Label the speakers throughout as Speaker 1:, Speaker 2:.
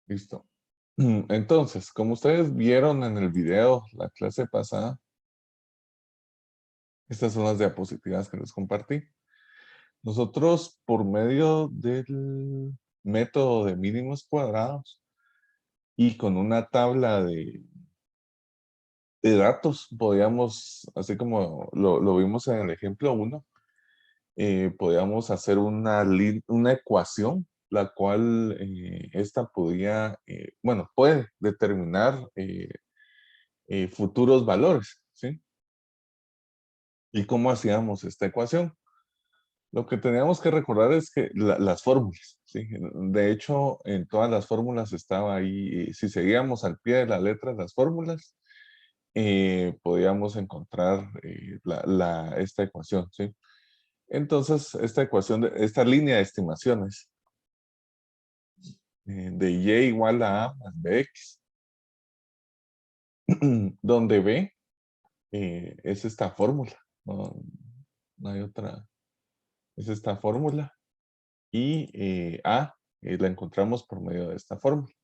Speaker 1: Listo. Entonces, como ustedes vieron en el video, la clase pasada, estas son las diapositivas que les compartí. Nosotros, por medio del método de mínimos cuadrados y con una tabla de datos, podíamos, así como lo vimos en el ejemplo 1, podíamos hacer una ecuación, la cual esta podía, bueno, puede determinar futuros valores, ¿sí? ¿Y cómo hacíamos esta ecuación? Lo que teníamos que recordar es que las fórmulas, ¿sí? De hecho, en todas las fórmulas estaba ahí, si seguíamos al pie de la letra las fórmulas, podíamos encontrar esta ecuación, ¿sí? Entonces, esta ecuación, esta línea de estimaciones de y igual a más bx, donde b es esta fórmula, no hay otra, es esta fórmula, y a la encontramos por medio de esta fórmula.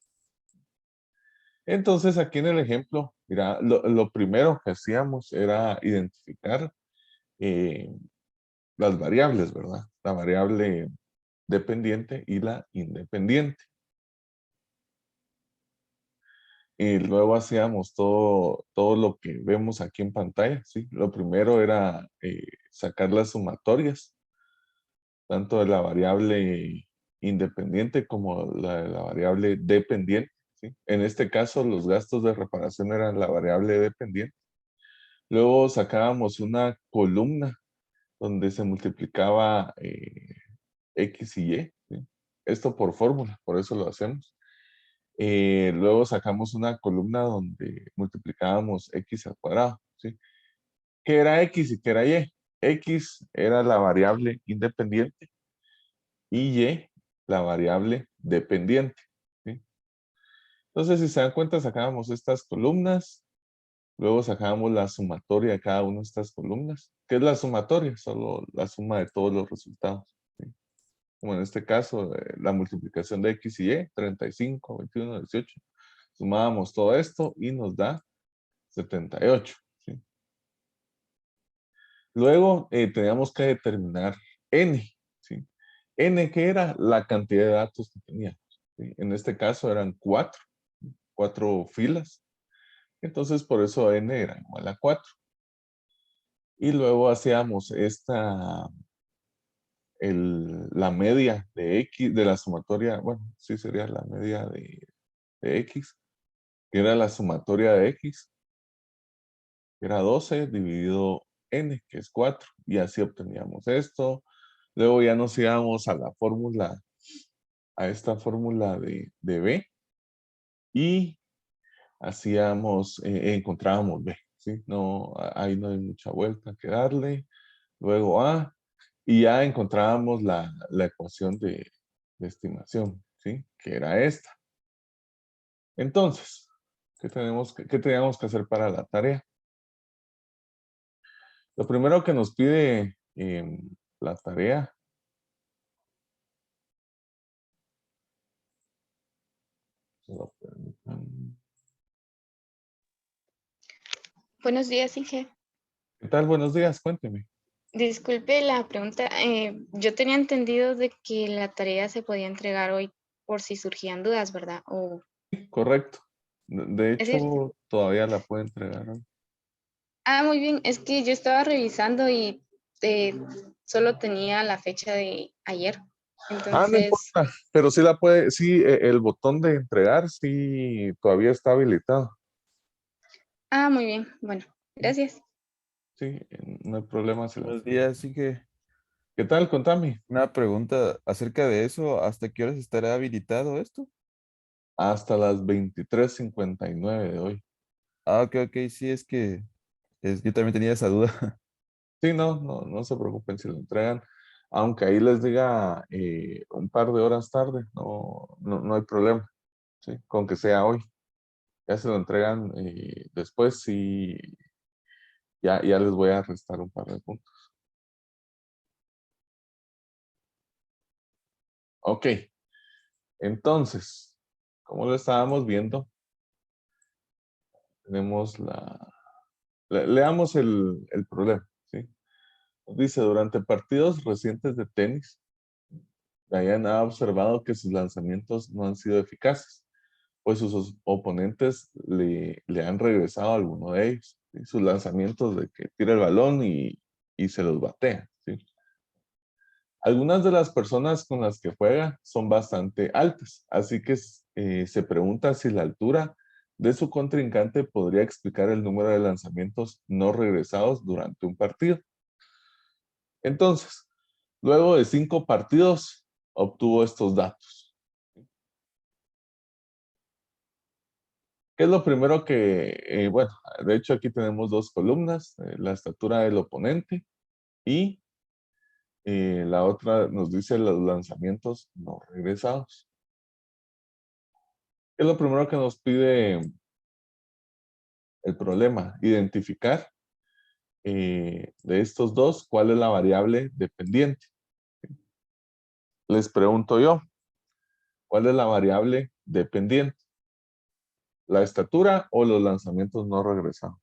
Speaker 1: Entonces, aquí en el ejemplo, mira, lo primero que hacíamos era identificar las variables, ¿verdad? La variable dependiente y la independiente. Y luego hacíamos todo lo que vemos aquí en pantalla, ¿sí? Lo primero era sacar las sumatorias, tanto de la variable independiente como la de la variable dependiente, ¿sí? En este caso, los gastos de reparación eran la variable dependiente. Luego sacábamos una columna donde se multiplicaba X y Y, ¿sí? Esto por fórmula, por eso lo hacemos. Luego sacamos una columna donde multiplicábamos X al cuadrado, ¿sí? ¿Qué era X y qué era Y? X era la variable independiente y Y la variable dependiente, ¿sí? Entonces, si se dan cuenta, sacábamos estas columnas, luego sacábamos la sumatoria de cada una de estas columnas. ¿Qué es la sumatoria? Solo la suma de todos los resultados, ¿sí? Como en este caso, la multiplicación de X y Y, 35, 21, 18. Sumábamos todo esto y nos da 78, ¿sí? Luego teníamos que determinar n, ¿sí? N, que era la cantidad de datos que teníamos, ¿sí? En este caso eran cuatro filas. Entonces, por eso n era igual a 4. Y luego hacíamos la media de x, de la sumatoria, bueno, sí sería la media de x, que era la sumatoria de x, que era 12 dividido n, que es 4, y así obteníamos esto. Luego ya nos íbamos a la fórmula, a esta fórmula de b, y hacíamos, encontrábamos b, ¿sí? No, ahí no hay mucha vuelta que darle. Luego a, y ya encontrábamos la ecuación de estimación, ¿sí? Que era esta. Entonces, ¿qué teníamos que hacer para la tarea? Lo primero que nos pide la tarea.
Speaker 2: Buenos días, Inge.
Speaker 1: ¿Qué tal? Buenos días, cuénteme.
Speaker 2: Disculpe la pregunta. Yo tenía entendido de que la tarea se podía entregar hoy por si surgían dudas, ¿verdad? O
Speaker 1: Correcto. De
Speaker 2: es cierto.
Speaker 1: hecho, todavía la puede entregar hoy.
Speaker 2: Ah, muy bien. Es que yo estaba revisando y eh, solo tenía la fecha de ayer.
Speaker 1: Ah, no
Speaker 2: Entonces,
Speaker 1: importa, pero sí la puede, sí, el botón de entregar sí todavía está habilitado.
Speaker 2: muy bien. Bueno, gracias.
Speaker 1: Sí, no hay problema si la
Speaker 3: Buenos
Speaker 1: puede.
Speaker 3: días, sí que
Speaker 1: ¿Qué tal? Contame.
Speaker 3: una pregunta acerca de eso, ¿hasta qué horas estará habilitado esto?
Speaker 1: Hasta las 23:59 de hoy.
Speaker 3: Ah, ok, sí, yo también tenía esa duda.
Speaker 1: Sí, no se preocupen si lo entregan. Aunque ahí les diga un par de horas tarde, no hay problema, ¿sí? Con que sea hoy. Ya se lo entregan después y ya les voy a restar un par de puntos. Ok, entonces, como lo estábamos viendo, tenemos leamos el problema, ¿sí? Dice, durante partidos recientes de tenis, Diane ha observado que sus lanzamientos no han sido eficaces, pues sus oponentes le han regresado a alguno de ellos, ¿sí? Sus lanzamientos de que tira el balón y se los batea, ¿sí? Algunas de las personas con las que juega son bastante altas, así que se pregunta si la altura de su contrincante podría explicar el número de lanzamientos no regresados durante un partido. Entonces, luego de 5 partidos, obtuvo estos datos. ¿Qué es lo primero que, bueno, de hecho aquí tenemos 2 columnas, la estatura del oponente y la otra nos dice los lanzamientos no regresados. ¿Qué es lo primero que nos pide el problema? Identificar de estos dos, ¿cuál es la variable dependiente? Les pregunto yo, ¿cuál es la variable dependiente? ¿La estatura o los lanzamientos no regresados?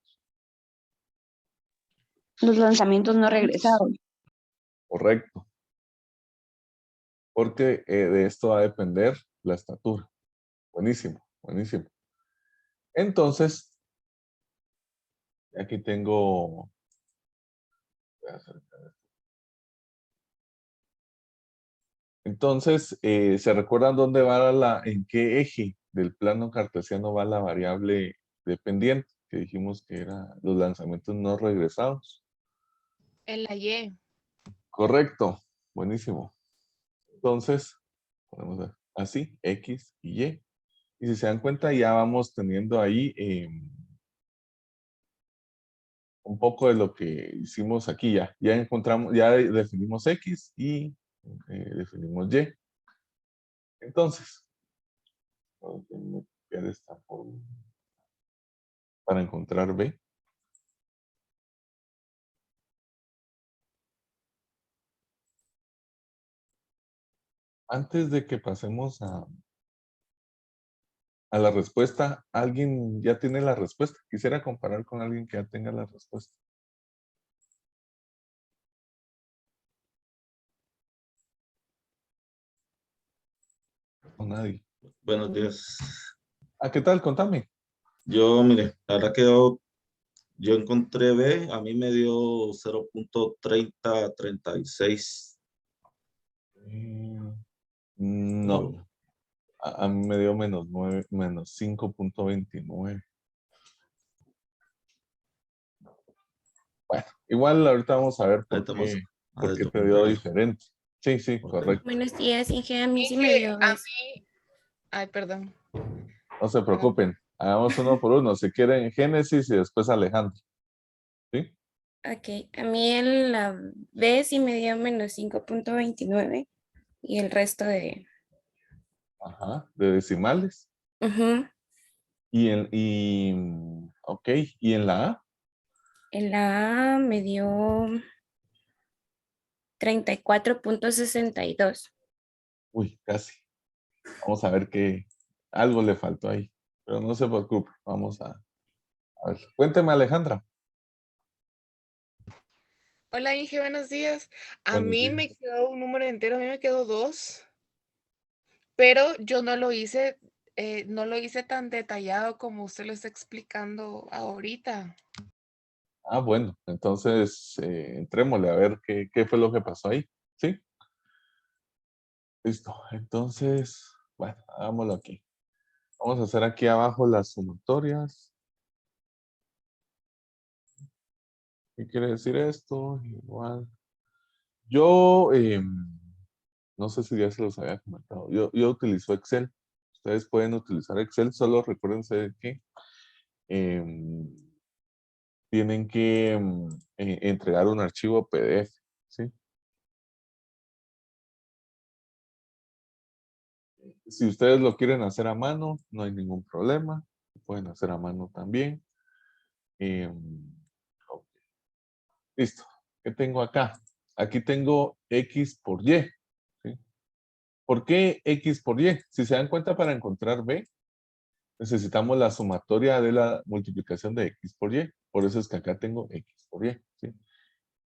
Speaker 4: Los lanzamientos no regresados.
Speaker 1: Correcto. Porque de esto va a depender la estatura. Buenísimo, buenísimo. Entonces, aquí tengo... Entonces, ¿se recuerdan dónde va en qué eje del plano cartesiano va la variable dependiente? Que dijimos que era los lanzamientos no regresados.
Speaker 2: En la Y.
Speaker 1: Correcto, buenísimo. Entonces, podemos ver así, X y Y. Y si se dan cuenta, ya vamos teniendo ahí un poco de lo que hicimos aquí ya. Ya encontramos, ya definimos X y definimos Y. Entonces, voy a copiar esta forma para encontrar B. Antes de que pasemos a la respuesta, ¿alguien ya tiene la respuesta? Quisiera comparar con alguien que ya tenga la respuesta. O nadie.
Speaker 5: Buenos días.
Speaker 1: Ah, ¿qué tal? Contame.
Speaker 5: Yo, mire, la verdad que yo encontré B, a mí me dio 0.3036.
Speaker 1: No, a mí me dio menos 5.29. Bueno, igual ahorita vamos a ver
Speaker 5: Ahí estamos.
Speaker 1: por qué te dio diferente. Sí, sí,
Speaker 5: Ok.
Speaker 1: correcto.
Speaker 6: Buenos días, Inge. A mí sí me dio
Speaker 2: a
Speaker 6: eso.
Speaker 2: mí. Ay, perdón.
Speaker 1: No se preocupen. Hagamos uno por uno. Si quieren Génesis y después Alejandro. ¿Sí?
Speaker 6: Ok, a mí en la B sí me dio menos 5.29 y el resto de...
Speaker 1: Ajá. De decimales.
Speaker 6: Ujú.
Speaker 1: Ok. ¿Y en la A?
Speaker 6: En la A me dio 34.62.
Speaker 1: Uy, casi. Vamos a ver que algo le faltó ahí. Pero no se preocupe. Vamos a ver. Cuénteme, Alejandra.
Speaker 7: Hola Inge, buenos días. A
Speaker 1: Buenos
Speaker 7: mí
Speaker 1: días.
Speaker 7: me quedó un número entero, a mí me quedó 2, pero yo no lo hice tan detallado como usted lo está explicando ahorita.
Speaker 1: Ah, bueno. Entonces, entrémosle a ver qué fue lo que pasó ahí. ¿Sí? Listo. Entonces, bueno, hagámoslo aquí. Vamos a hacer aquí abajo las sumatorias. ¿Qué quiere decir esto? Igual. Yo, no sé si ya se los había comentado. Yo utilizo Excel. Ustedes pueden utilizar Excel, solo recuérdense que em, tienen que entregar un archivo PDF, ¿sí? Si ustedes lo quieren hacer a mano, no hay ningún problema. Lo pueden hacer a mano también. Ok. Listo. ¿Qué tengo acá? Aquí tengo X por Y. ¿Sí? ¿Por qué X por Y? Si se dan cuenta, para encontrar B, necesitamos la sumatoria de la multiplicación de x por y. Por eso es que acá tengo x por y. ¿Sí?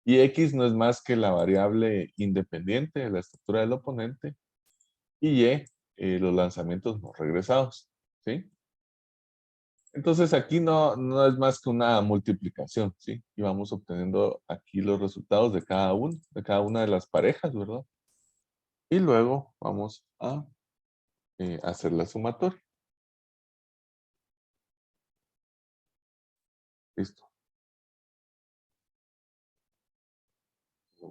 Speaker 1: Y x no es más que la variable independiente de la estructura del oponente y y, los lanzamientos no regresados. ¿Sí? Entonces aquí no es más que una multiplicación, ¿sí? Y vamos obteniendo aquí los resultados de cada una de las parejas, ¿verdad? Y luego vamos a hacer la sumatoria. Listo. Sí,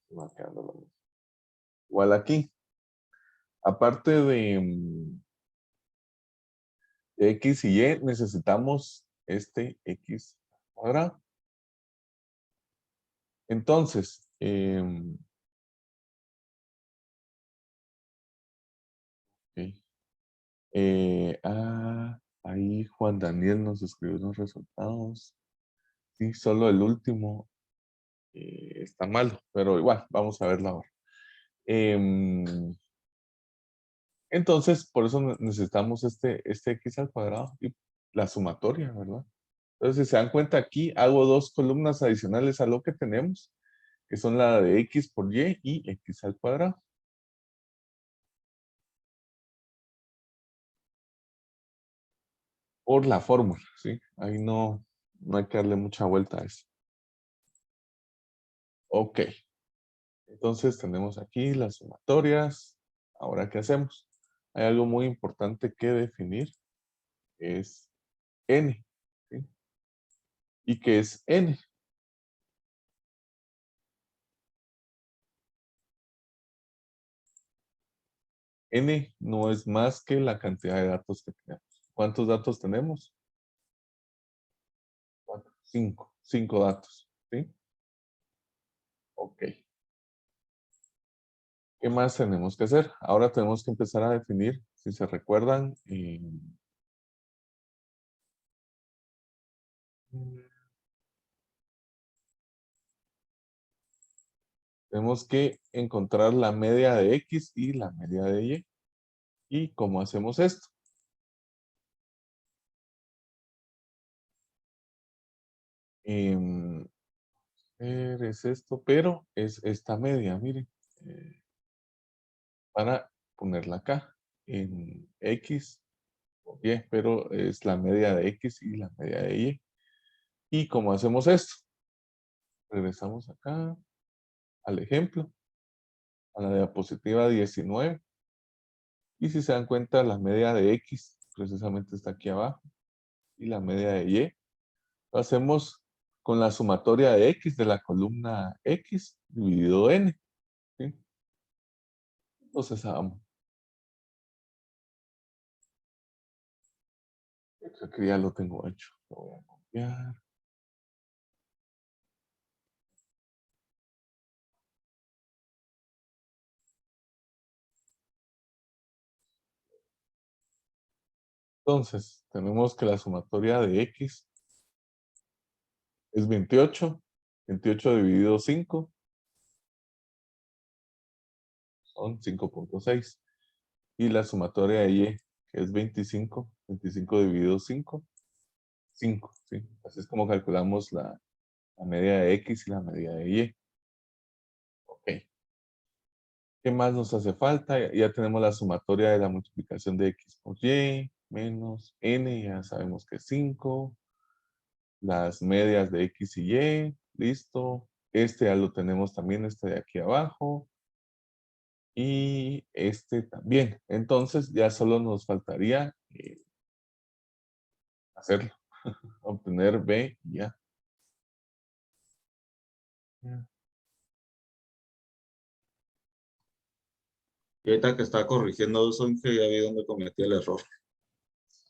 Speaker 1: se va quedando lo mismo. Igual aquí, aparte de x y y, necesitamos este x cuadrado. Entonces, ok. Ahí Juan Daniel nos escribió los resultados. Sí, solo el último está malo, pero igual, vamos a verla ahora. Entonces, por eso necesitamos este x al cuadrado y la sumatoria, ¿verdad? Entonces, si se dan cuenta aquí, hago dos columnas adicionales a lo que tenemos, que son la de x por y x al cuadrado. Por la fórmula, ¿sí? Ahí no hay que darle mucha vuelta a eso. Ok. Entonces tenemos aquí las sumatorias. Ahora, ¿qué hacemos? Hay algo muy importante que definir. Es n. ¿Sí? ¿Y qué es n? N no es más que la cantidad de datos que tenemos. ¿Cuántos datos tenemos? 5. 5 datos. ¿Sí? Ok. ¿Qué más tenemos que hacer? Ahora tenemos que empezar a definir, si se recuerdan, tenemos que encontrar la media de x y la media de y. ¿Y cómo hacemos esto? Es esto, pero es esta media, miren. Para ponerla acá en x o y, pero es la media de x y la media de y. ¿Y cómo hacemos esto? Regresamos acá al ejemplo, a la diapositiva 19. Y si se dan cuenta, la media de x precisamente está aquí abajo. Y la media de y lo hacemos con la sumatoria de x de la columna x dividido n. ¿Sí? Entonces, creo que ya lo tengo hecho. Lo voy a copiar. Entonces, tenemos que la sumatoria de x es 28. 28 dividido 5 son 5.6. Y la sumatoria de y, que es 25. 25 dividido 5, 5. ¿Sí? Así es como calculamos la media de x y la media de y. Ok. ¿Qué más nos hace falta? Ya tenemos la sumatoria de la multiplicación de x por y menos n, ya sabemos que es 5. Las medias de x y y, listo. Este ya lo tenemos también, este de aquí abajo. Y este también. Entonces ya solo nos faltaría hacerlo. Obtener b y ya.
Speaker 5: Y ahorita que estaba corrigiendo eso, que ya vi dónde cometí el error.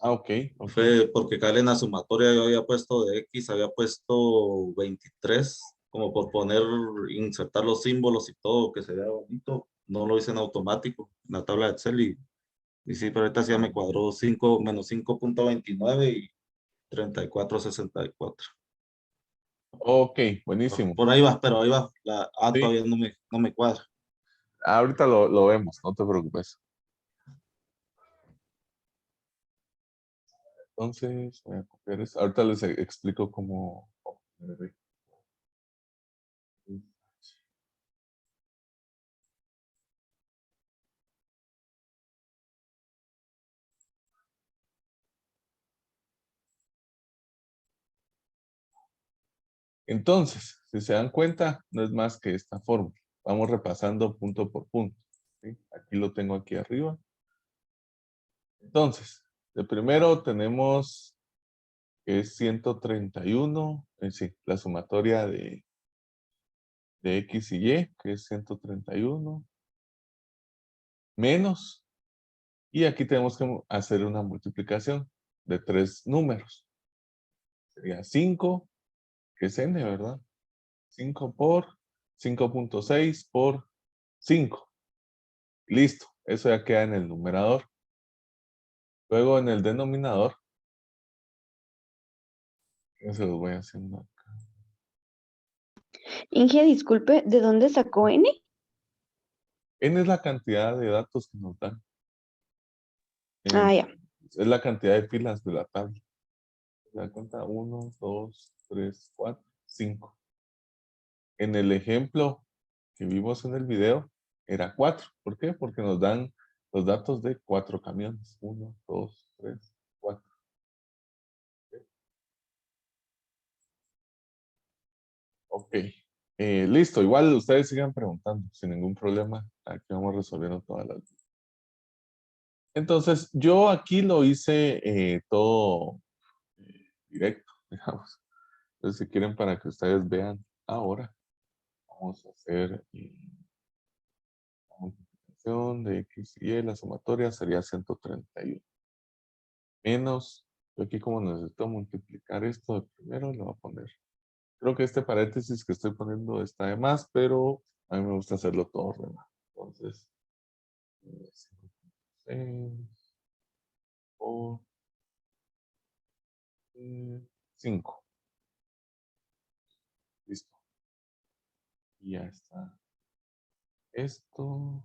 Speaker 1: Ah, ok.
Speaker 5: Fue porque acá en la sumatoria yo había puesto de X, había puesto 23, como por poner, insertar los símbolos y todo, que se vea bonito. No lo hice en automático, en la tabla de Excel y sí, pero ahorita sí ya me cuadró 5 menos 5.29 y 34.64.
Speaker 1: Ok, buenísimo.
Speaker 5: Por ahí va, pero ahí va.
Speaker 1: Sí,
Speaker 5: Todavía no me cuadra.
Speaker 1: ahorita lo vemos, no te preocupes. Entonces, voy a copiar esto. Ahorita les explico cómo. Entonces, si se dan cuenta, no es más que esta fórmula. Vamos repasando punto por punto. ¿Sí? Aquí lo tengo aquí arriba. Entonces, de primero tenemos que es 131, sí, la sumatoria de X y Y, que es 131, menos, y aquí tenemos que hacer una multiplicación de 3 números. Sería 5, que es n, ¿verdad? 5 por 5.6 por 5. Listo, eso ya queda en el numerador. Luego en el denominador, yo se los voy haciendo acá.
Speaker 4: Inge, disculpe, ¿de dónde sacó N?
Speaker 1: N es la cantidad de datos que nos dan.
Speaker 4: Ah, ya.
Speaker 1: Es la cantidad de filas de la tabla. ¿Se da cuenta? 1, 2, 3, 4, 5. En el ejemplo que vimos en el video, era 4. ¿Por qué? Porque nos dan los datos de 4 camiones. 1, 2, 3, 4. Ok. Listo. Igual ustedes sigan preguntando sin ningún problema. Aquí vamos resolviendo todas las dudas. Entonces, yo aquí lo hice todo directo, digamos. Entonces, si quieren para que ustedes vean ahora, vamos a hacer la multiplicación de X y Y, la sumatoria sería 131. Menos, yo aquí como necesito multiplicar esto de primero, le voy a poner. Creo que este paréntesis que estoy poniendo está de más, pero a mí me gusta hacerlo todo ordenado. Entonces, 6 por 5. Listo. Y ya está. Esto.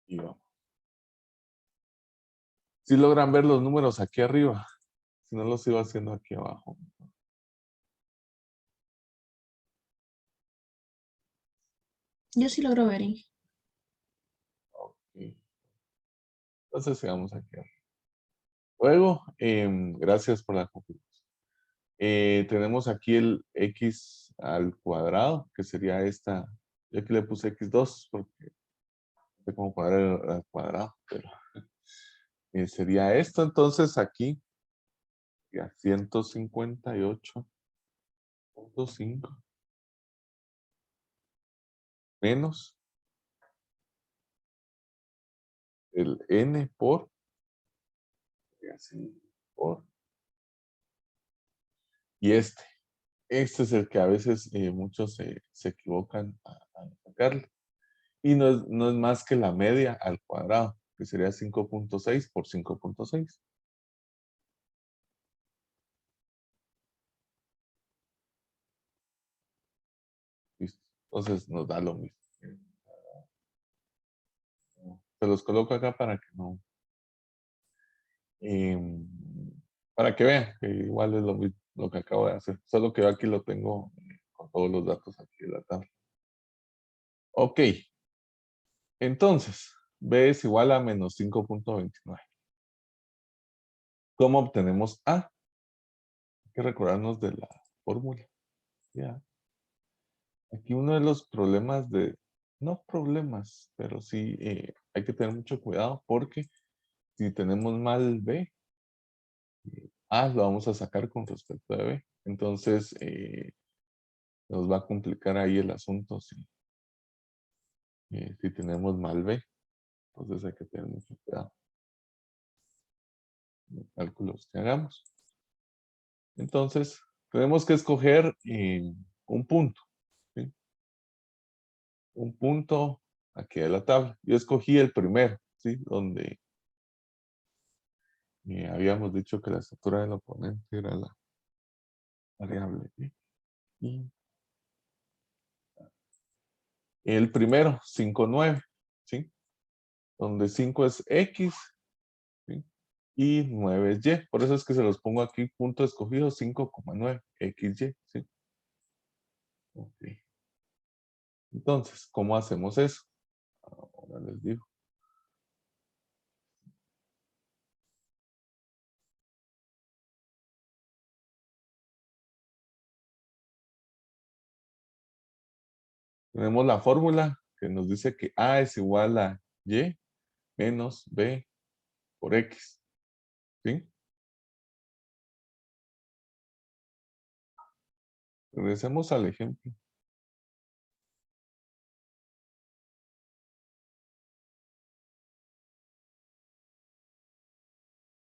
Speaker 1: Y vamos. Si logran ver los números aquí arriba. Si no, los iba haciendo aquí abajo.
Speaker 8: Yo sí logro ver.
Speaker 1: Ok. Entonces sigamos aquí arriba. Luego, gracias por la confirmación. Tenemos aquí el x al cuadrado, que sería esta. Yo aquí le puse x2 porque no sé cómo poner al cuadrado, pero sería esto. Entonces aquí, ya 158.5 menos el n por, así, por, y este es el que a veces muchos se equivocan a sacarle. Y no es más que la media al cuadrado, que sería 5.6 por 5.6. Listo. Entonces nos da lo mismo. Se los coloco acá para que no. Para que vean que igual es lo mismo lo que acabo de hacer. Solo que yo aquí lo tengo con todos los datos aquí de la tabla. Ok. Entonces, B es igual a menos 5.29. ¿Cómo obtenemos A? Hay que recordarnos de la fórmula. Ya. Aquí uno de los problemas no problemas, pero sí hay que tener mucho cuidado porque si tenemos mal B, A lo vamos a sacar con respecto a B. Entonces, nos va a complicar ahí el asunto si tenemos mal B. Entonces hay que tener mucho cuidado en los cálculos que hagamos. Entonces, tenemos que escoger un punto. ¿Sí? Un punto aquí de la tabla. Yo escogí el primero, ¿sí? Donde habíamos dicho que la estructura del oponente era la variable. ¿Sí? Y el primero, 5,9. ¿Sí? donde 5 es X, ¿sí? Y 9 es Y. Por eso es que se los pongo aquí, punto escogido, 5,9, XY, ¿sí? Ok. Entonces, ¿cómo hacemos eso? Ahora les digo. Tenemos la fórmula que nos dice que A es igual a Y menos B por X, ¿sí? Regresemos al ejemplo.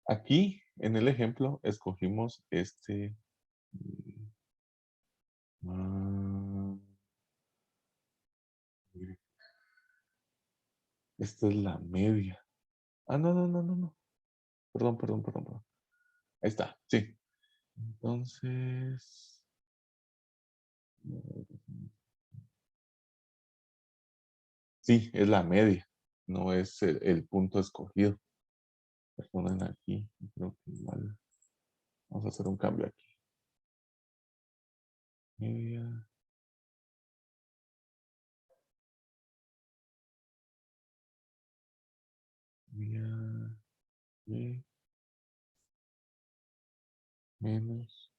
Speaker 1: Aquí, en el ejemplo, escogimos este. Esta es la media. No. Perdón. Ahí está, sí. Entonces. Sí, es la media. No es el punto escogido. Perdonen aquí. Creo que igual. Vamos a hacer un cambio aquí. Media. Media. Y menos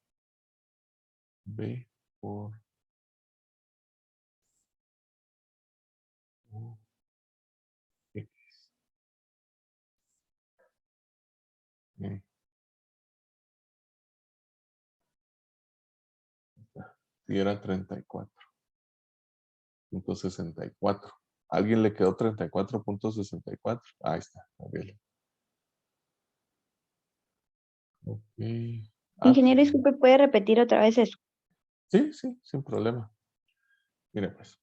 Speaker 1: B por O, X. Bien, está. Sí, era 34,64. ¿A alguien le quedó 34,64? Ahí está, Gabriela. Ok.
Speaker 4: Ingeniero, disculpe, ¿puede repetir otra vez eso?
Speaker 1: Sí, sin problema. Mire pues.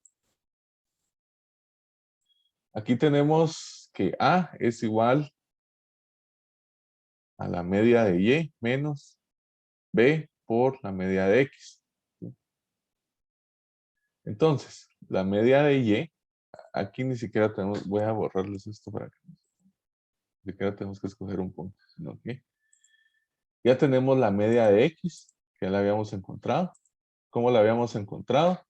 Speaker 1: Aquí tenemos que A es igual a la media de Y menos B por la media de X. Entonces, la media de Y, aquí ni siquiera tenemos, voy a borrarles esto para que ni siquiera tenemos que escoger un punto, sino que ya tenemos la media de X, que ya la habíamos encontrado. ¿Cómo la habíamos encontrado?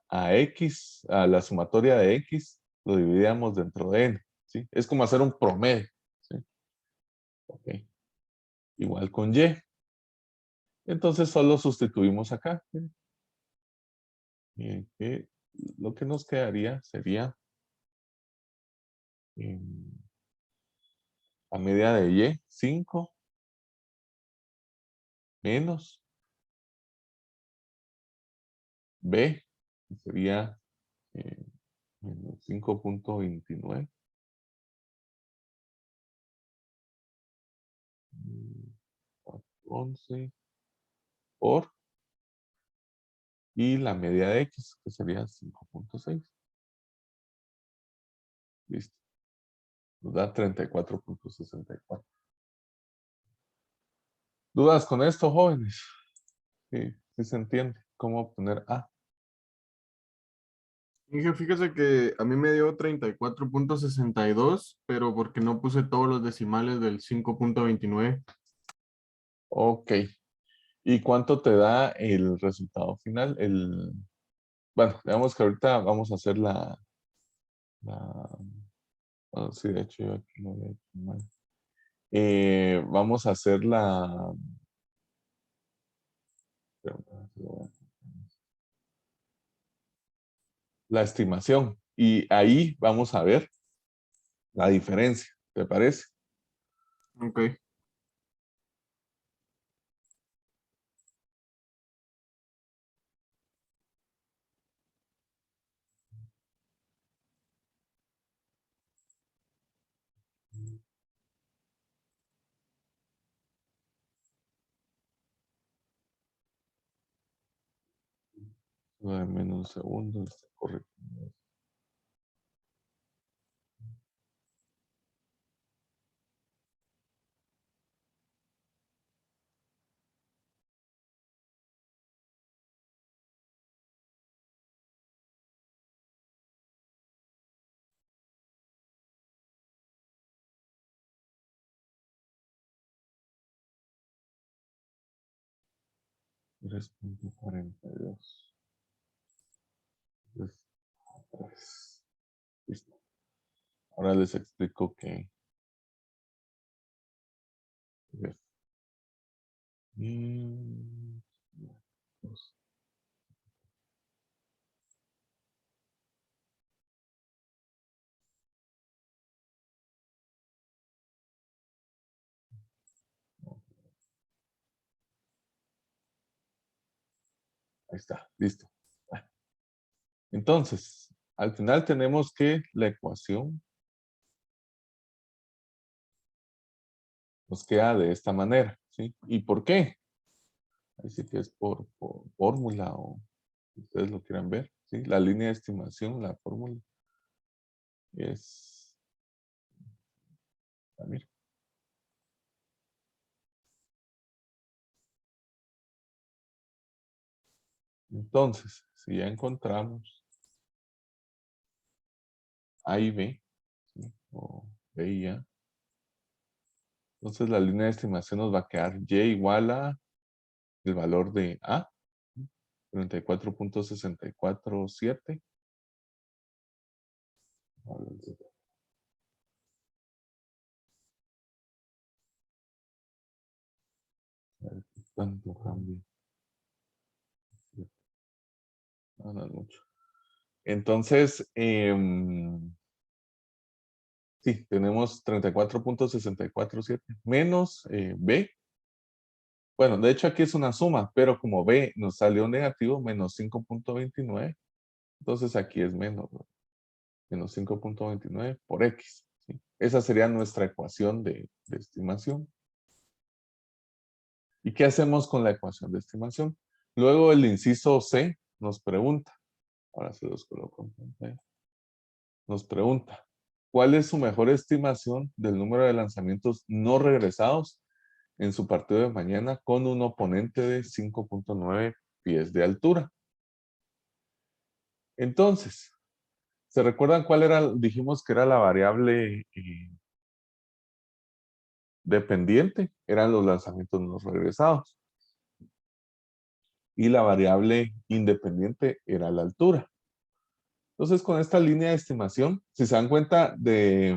Speaker 1: A X, a la sumatoria de X, lo dividíamos dentro de N, ¿sí? Es como hacer un promedio, ¿sí? Ok. Igual con Y. Entonces solo sustituimos acá, ¿sí? Que lo que nos quedaría sería la media de Y, 5 menos B, que sería menos 5,29. 11 por, y la media de X, que sería 5,6. Listo. Nos da 34,64. ¿Dudas con esto, jóvenes? Sí, sí se entiende cómo obtener A.
Speaker 9: Inge, fíjese que a mí me dio 34,62, pero porque no puse todos los decimales del 5,29.
Speaker 1: Ok. ¿Y cuánto te da el resultado final? Bueno, digamos que ahorita vamos a hacer sí, de hecho yo aquí lo había hecho mal. Vamos a hacer la estimación. Y ahí vamos a ver la diferencia. ¿Te parece?
Speaker 9: Ok.
Speaker 1: Dame un segundo. Está correcto. 3.42. Listo. Ahora les explico que ahí está, listo. Entonces, al final tenemos que la ecuación nos queda de esta manera, ¿sí? ¿Y por qué? Ahí sí que es por fórmula o si ustedes lo quieran ver, ¿sí? La línea de estimación, la fórmula es... mira. Entonces, si ya encontramos A y B, ¿sí? O B y A, entonces la línea de estimación nos va a quedar Y igual a el valor de A, 34.647. Tanto cambio. No es mucho. Entonces, sí, tenemos 34.647 menos B. Bueno, de hecho aquí es una suma, pero como B nos salió negativo, menos 5.29, entonces aquí es menos, ¿no? Menos 5.29 por X. ¿Sí? Esa sería nuestra ecuación de estimación. ¿Y qué hacemos con la ecuación de estimación? Luego el inciso C nos pregunta, ahora se los coloco en pantalla, nos pregunta, ¿cuál es su mejor estimación del número de lanzamientos no regresados en su partido de mañana con un oponente de 5.9 pies de altura? Entonces, ¿se recuerdan cuál era? Dijimos que era la variable dependiente, eran los lanzamientos no regresados. Y la variable independiente era la altura. Entonces, con esta línea de estimación, si se dan cuenta de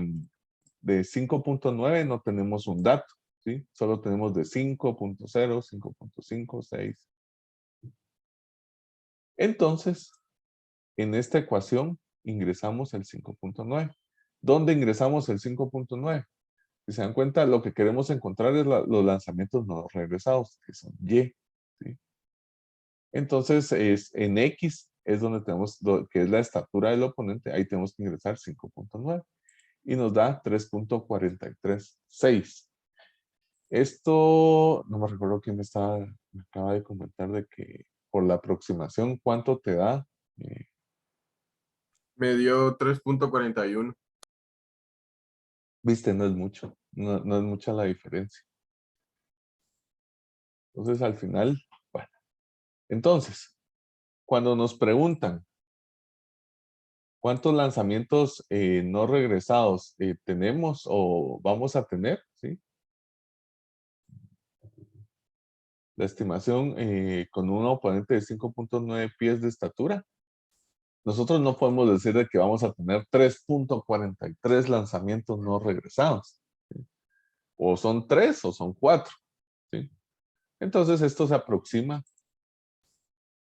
Speaker 1: 5.9 no tenemos un dato, ¿sí? Solo tenemos de 5.0, 5.5, 6. Entonces, en esta ecuación ingresamos el 5.9. ¿Dónde ingresamos el 5.9? Si se dan cuenta, lo que queremos encontrar es los lanzamientos no regresados, que son Y. ¿Sí? Entonces, en X es donde tenemos, que es la estatura del oponente, ahí tenemos que ingresar 5.9. Y nos da 3.436. Esto, no me recuerdo quién me acaba de comentar de que por la aproximación, ¿cuánto te da?
Speaker 9: Me dio 3.41.
Speaker 1: Viste, no es mucho, no es mucha la diferencia. Entonces, al final, bueno. Entonces, cuando nos preguntan cuántos lanzamientos no regresados tenemos o vamos a tener, ¿sí? La estimación con un oponente de 5.9 pies de estatura, nosotros no podemos decir de que vamos a tener 3.43 lanzamientos no regresados. ¿Sí? O son 3 o son 4. ¿Sí? Entonces esto se aproxima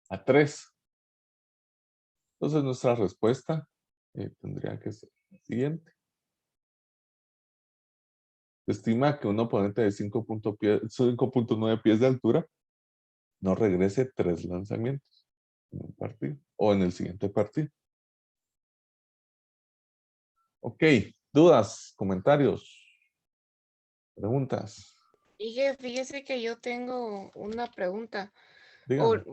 Speaker 1: a 3. Entonces nuestra respuesta tendría que ser la siguiente. Se estima que un oponente de 5.9 pies de altura no regrese 3 lanzamientos en un partido o en el siguiente partido. Ok, dudas, comentarios, preguntas.
Speaker 7: Fíjese que yo tengo una pregunta.
Speaker 1: Dígame.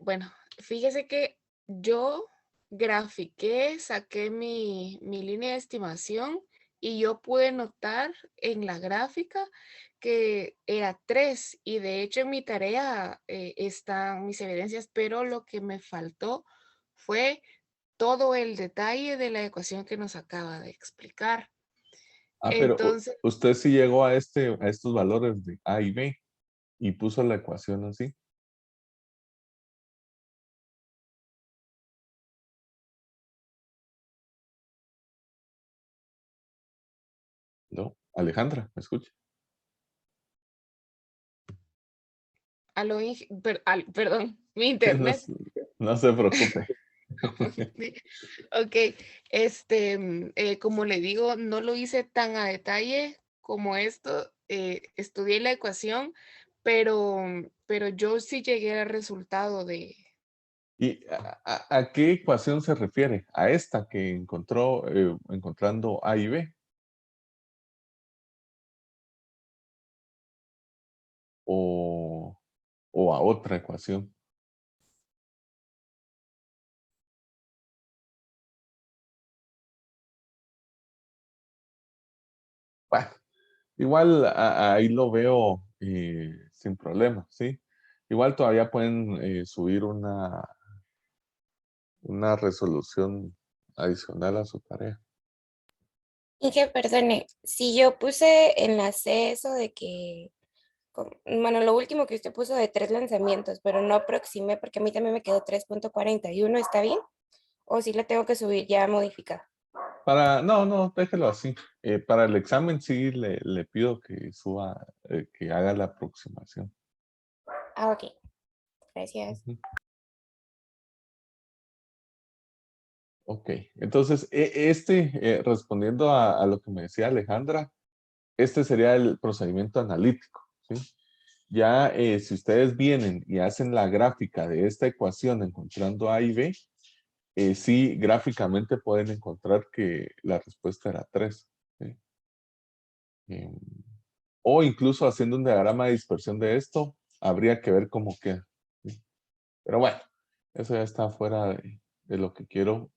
Speaker 7: Bueno, fíjese que yo grafiqué, saqué mi línea de estimación y yo pude notar en la gráfica que era 3 y de hecho en mi tarea están mis evidencias, pero lo que me faltó fue todo el detalle de la ecuación que nos acaba de explicar.
Speaker 1: Pero
Speaker 7: Entonces,
Speaker 1: usted sí llegó a estos valores de A y B y puso la ecuación así. ¿No? Alejandra, ¿me escucha?
Speaker 7: Aló, perdón, mi
Speaker 1: No,
Speaker 7: internet.
Speaker 1: no se preocupe.
Speaker 7: Ok, como le digo, no lo hice tan a detalle como esto. Estudié la ecuación, pero yo sí llegué al resultado de...
Speaker 1: ¿Y a qué ecuación se refiere? ¿A esta que encontró encontrando A y B? ¿O a otra ecuación? Bueno, igual ahí lo veo sin problema, ¿sí? Igual todavía pueden subir una resolución adicional a su tarea.
Speaker 6: Y que perdone, si yo puse enlace eso de que, bueno, lo último que usted puso de 3 lanzamientos, pero no aproximé porque a mí también me quedó 3.41, ¿está bien? ¿O si la tengo que subir ya modificada?
Speaker 1: No, déjelo así. Para el examen sí le pido que suba, que haga la aproximación.
Speaker 6: Ah, ok. Gracias.
Speaker 1: Ujú. Ok, entonces respondiendo a lo que me decía Alejandra, este sería el procedimiento analítico, ¿sí? Ya si ustedes vienen y hacen la gráfica de esta ecuación encontrando A y B, sí, gráficamente pueden encontrar que la respuesta era 3. ¿Sí? Em, o incluso haciendo un diagrama de dispersión de esto, habría que ver cómo queda. ¿Sí? Pero bueno, eso ya está fuera de lo que quiero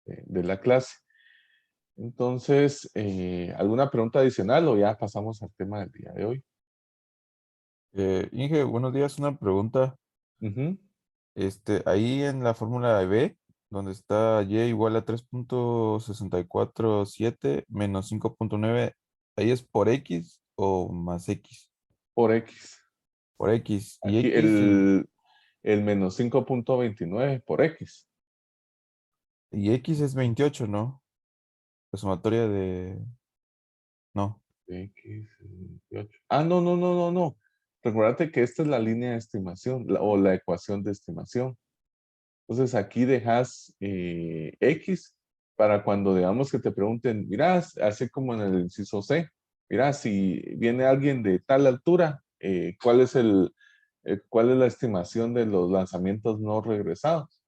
Speaker 1: de la clase. Entonces, ¿alguna pregunta adicional o ya pasamos al tema del día de hoy?
Speaker 3: Inge, buenos días. Una pregunta.
Speaker 1: Ujú.
Speaker 3: Ahí en la fórmula de B, donde está y igual a 3.647 menos 5.9, ¿ahí es por X o más X?
Speaker 1: Por X.
Speaker 3: Por X. Y
Speaker 1: Aquí
Speaker 3: X,
Speaker 1: el menos 5.29 por X.
Speaker 3: y X es 28, ¿no? La sumatoria de... No.
Speaker 1: X, 28. Ah, no. Recuérdate que esta es la línea de estimación o la ecuación de estimación. Entonces aquí dejas X para cuando digamos que te pregunten, mira, así como en el inciso C, mira, si viene alguien de tal altura, ¿cuál es la estimación de los lanzamientos no regresados?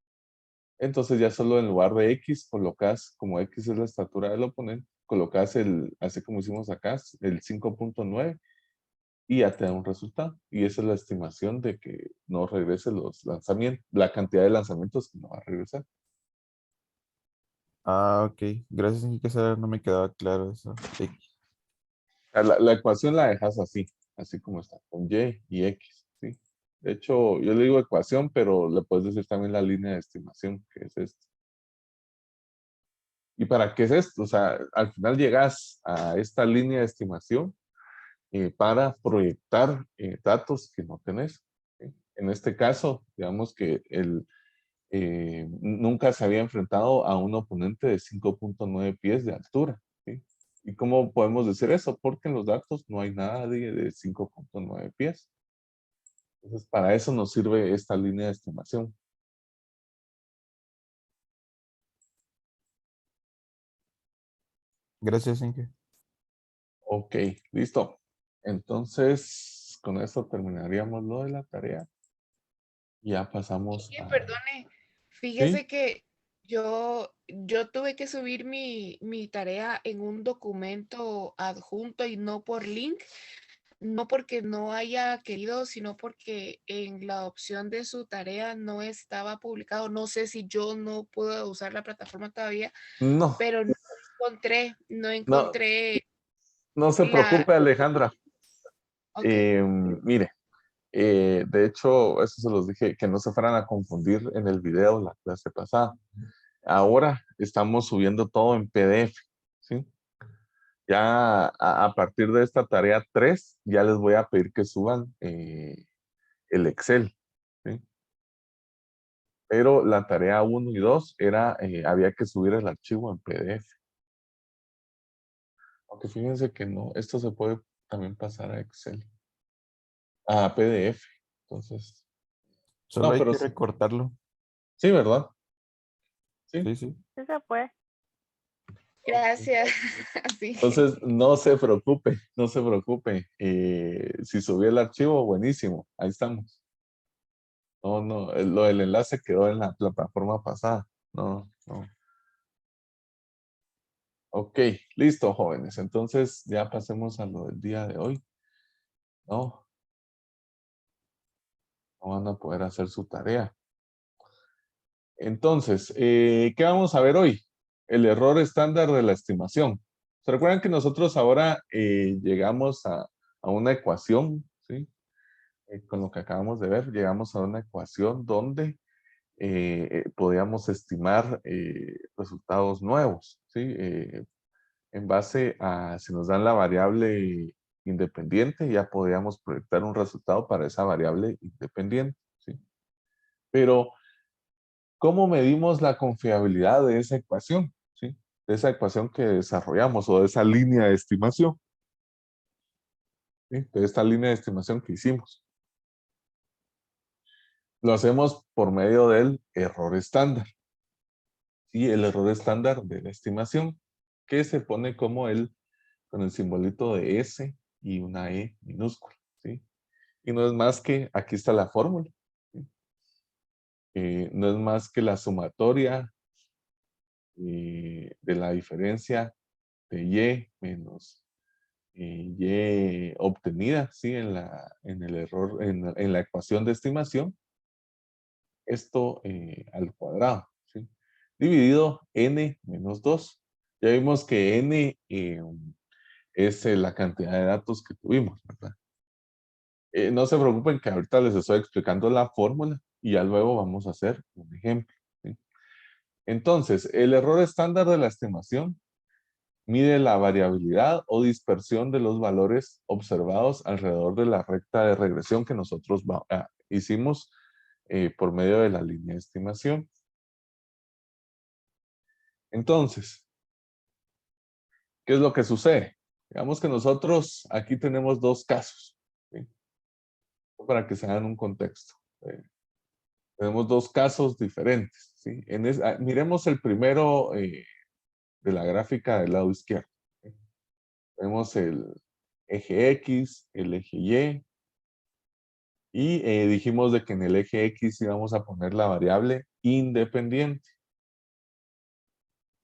Speaker 1: Entonces ya solo en lugar de X colocas, como X es la estatura del oponente, colocas así como hicimos acá, el 5.9 y ya te da un resultado. Y esa es la estimación de que no regrese los lanzamientos, la cantidad de lanzamientos que no va a regresar.
Speaker 3: Ah, ok. Gracias, Inge, que esa no me quedaba claro eso. X.
Speaker 1: La ecuación la dejas así como está, con Y y X, ¿sí? De hecho, yo le digo ecuación, pero le puedes decir también la línea de estimación, que es esta. ¿Y para qué es esto? O sea, al final llegas a esta línea de estimación para proyectar datos que no tenés. ¿Sí? En este caso, digamos que nunca se había enfrentado a un oponente de 5.9 pies de altura. ¿Sí? ¿Y cómo podemos decir eso? Porque en los datos no hay nada de 5.9 pies. Entonces, para eso nos sirve esta línea de estimación.
Speaker 3: Gracias, Inge.
Speaker 1: Ok, listo. Entonces, con esto terminaríamos lo de la tarea. Ya pasamos a...
Speaker 7: Perdone,
Speaker 1: ¿Sí?
Speaker 7: fíjese que yo tuve que subir mi tarea en un documento adjunto y no por link, no porque no haya querido, sino porque en la opción de su tarea no estaba publicado. No sé si yo no puedo usar la plataforma todavía,
Speaker 1: No,
Speaker 7: pero no
Speaker 1: no,
Speaker 7: encontré
Speaker 1: no se
Speaker 7: la...
Speaker 1: preocupe, Alejandra.
Speaker 7: Ok.
Speaker 1: Mire, de hecho, eso se los dije, que no se fueran a confundir en el video la clase pasada. Ahora estamos subiendo todo en PDF, ¿sí? Ya a partir de esta tarea 3, ya les voy a pedir que suban el Excel, ¿sí? Pero la tarea 1 y 2 había que subir el archivo en PDF. Aunque fíjense que no, esto se puede también pasar a Excel, a PDF. Entonces,
Speaker 3: Solo
Speaker 1: no,
Speaker 3: hay
Speaker 1: pero
Speaker 3: que recortarlo.
Speaker 1: sí, ¿verdad? Sí.
Speaker 3: Sí, sí.
Speaker 10: Sí se puede.
Speaker 7: Gracias. Sí.
Speaker 1: Entonces, no se preocupe, no se preocupe. Si subí el archivo, buenísimo, ahí estamos. No, no, lo del enlace quedó en la plataforma pasada. No, no. Ok, listo, jóvenes. Entonces, ya pasemos a lo del día de hoy. No, no van a poder hacer su tarea. Entonces, ¿qué vamos a ver hoy? El error estándar de la estimación. ¿Se recuerdan que nosotros ahora llegamos a una ecuación, ¿sí? Con lo que acabamos de ver, llegamos a una ecuación donde podíamos estimar resultados nuevos, ¿sí? En base a, si nos dan la variable independiente, ya podíamos proyectar un resultado para esa variable independiente, ¿sí? Pero, ¿cómo medimos la confiabilidad de esa ecuación? ¿Sí? De esa ecuación que desarrollamos o de esa línea de estimación. ¿Sí? De esta línea de estimación que hicimos. Lo hacemos por medio del error estándar. ¿Sí? El error estándar de la estimación, que se pone como con el simbolito de S y una E minúscula. ¿Sí? Y no es más que, aquí está la fórmula. ¿Sí? No es más que la sumatoria de la diferencia de Y menos Y obtenida, ¿sí? En el error, en la ecuación de estimación, esto al cuadrado, ¿sí? Dividido n menos 2. Ya vimos que n es la cantidad de datos que tuvimos, ¿verdad? No se preocupen que ahorita les estoy explicando la fórmula y ya luego vamos a hacer un ejemplo, ¿sí? Entonces, el error estándar de la estimación mide la variabilidad o dispersión de los valores observados alrededor de la recta de regresión que nosotros hicimos por medio de la línea de estimación. Entonces, ¿qué es lo que sucede? Digamos que nosotros aquí tenemos dos casos, ¿sí? Para que se hagan un contexto. Tenemos dos casos diferentes, ¿sí? Miremos el primero de la gráfica del lado izquierdo. ¿Sí? Tenemos el eje X, el eje Y, y dijimos de que en el eje X íbamos a poner la variable independiente.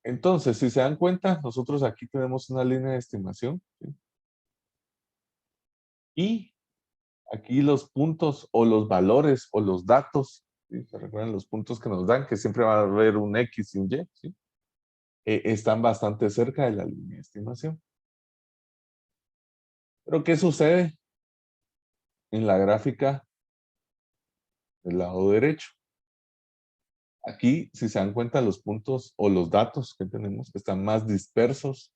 Speaker 1: Entonces, si se dan cuenta, nosotros aquí tenemos una línea de estimación, ¿sí? Y aquí los puntos o los valores o los datos, ¿sí? ¿Se recuerdan los puntos que nos dan? Que siempre va a haber un X y un Y, ¿sí? Están bastante cerca de la línea de estimación. Pero ¿qué sucede en la gráfica del lado derecho? Aquí, si se dan cuenta, los puntos o los datos que tenemos están más dispersos,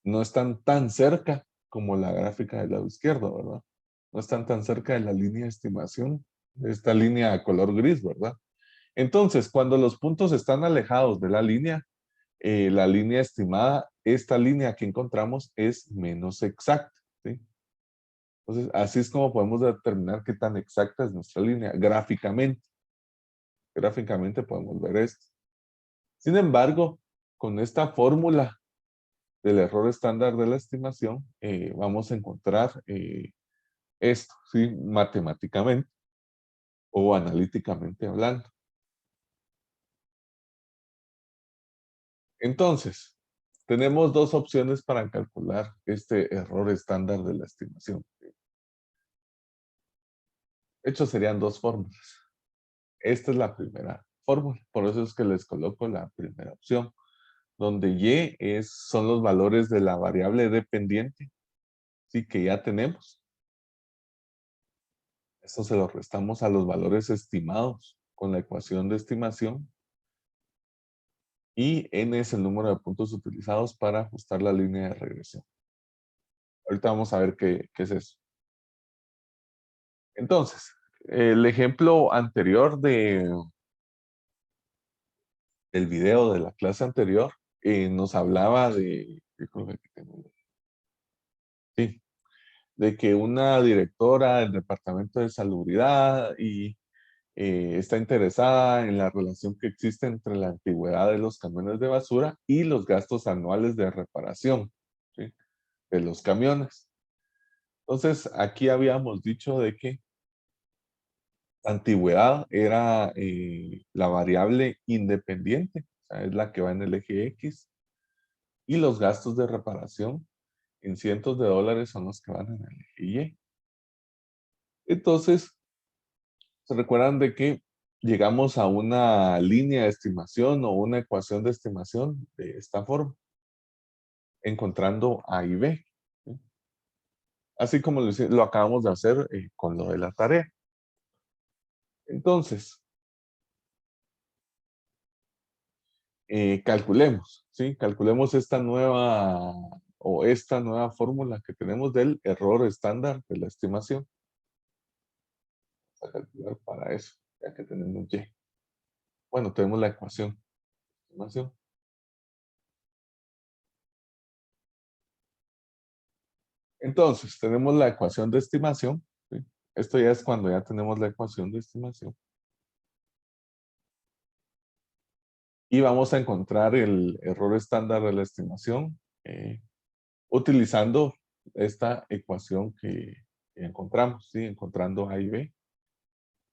Speaker 1: no están tan cerca como la gráfica del lado izquierdo, ¿verdad? No están tan cerca de la línea de estimación, de esta línea de color gris, ¿verdad? Entonces, cuando los puntos están alejados de la línea estimada, esta línea que encontramos es menos exacta, ¿sí? Entonces, así es como podemos determinar qué tan exacta es nuestra línea gráficamente. Gráficamente podemos ver esto. Sin embargo, con esta fórmula del error estándar de la estimación, vamos a encontrar esto, ¿sí? Matemáticamente o analíticamente hablando. Entonces, tenemos dos opciones para calcular este error estándar de la estimación. De hecho, serían dos fórmulas. Esta es la primera fórmula, por eso es que les coloco la primera opción, donde Y son los valores de la variable dependiente, sí, que ya tenemos. Esto se lo restamos a los valores estimados con la ecuación de estimación. Y n es el número de puntos utilizados para ajustar la línea de regresión. Ahorita vamos a ver qué es eso. Entonces, el ejemplo anterior del video de la clase anterior nos hablaba sí, de que una directora del Departamento de Salubridad y está interesada en la relación que existe entre la antigüedad de los camiones de basura y los gastos anuales de reparación, ¿sí?, de los camiones. Entonces, aquí habíamos dicho de que antigüedad era la variable independiente, o sea, es la que va en el eje X, y los gastos de reparación en cientos de dólares son los que van en el eje Y. Entonces, ¿se recuerdan de que llegamos a una línea de estimación o una ecuación de estimación de esta forma? Encontrando A y B, ¿sí? Así como lo acabamos de hacer con lo de la tarea. Entonces, calculemos, ¿sí? Calculemos esta nueva fórmula que tenemos del error estándar de la estimación. Vamos a calcular para eso, ya que tenemos Y. Bueno, tenemos la ecuación. Estimación. Entonces, tenemos la ecuación de estimación, ¿sí? Esto ya es cuando ya tenemos la ecuación de estimación. Y vamos a encontrar el error estándar de la estimación utilizando esta ecuación que encontramos, ¿sí? Encontrando A y B.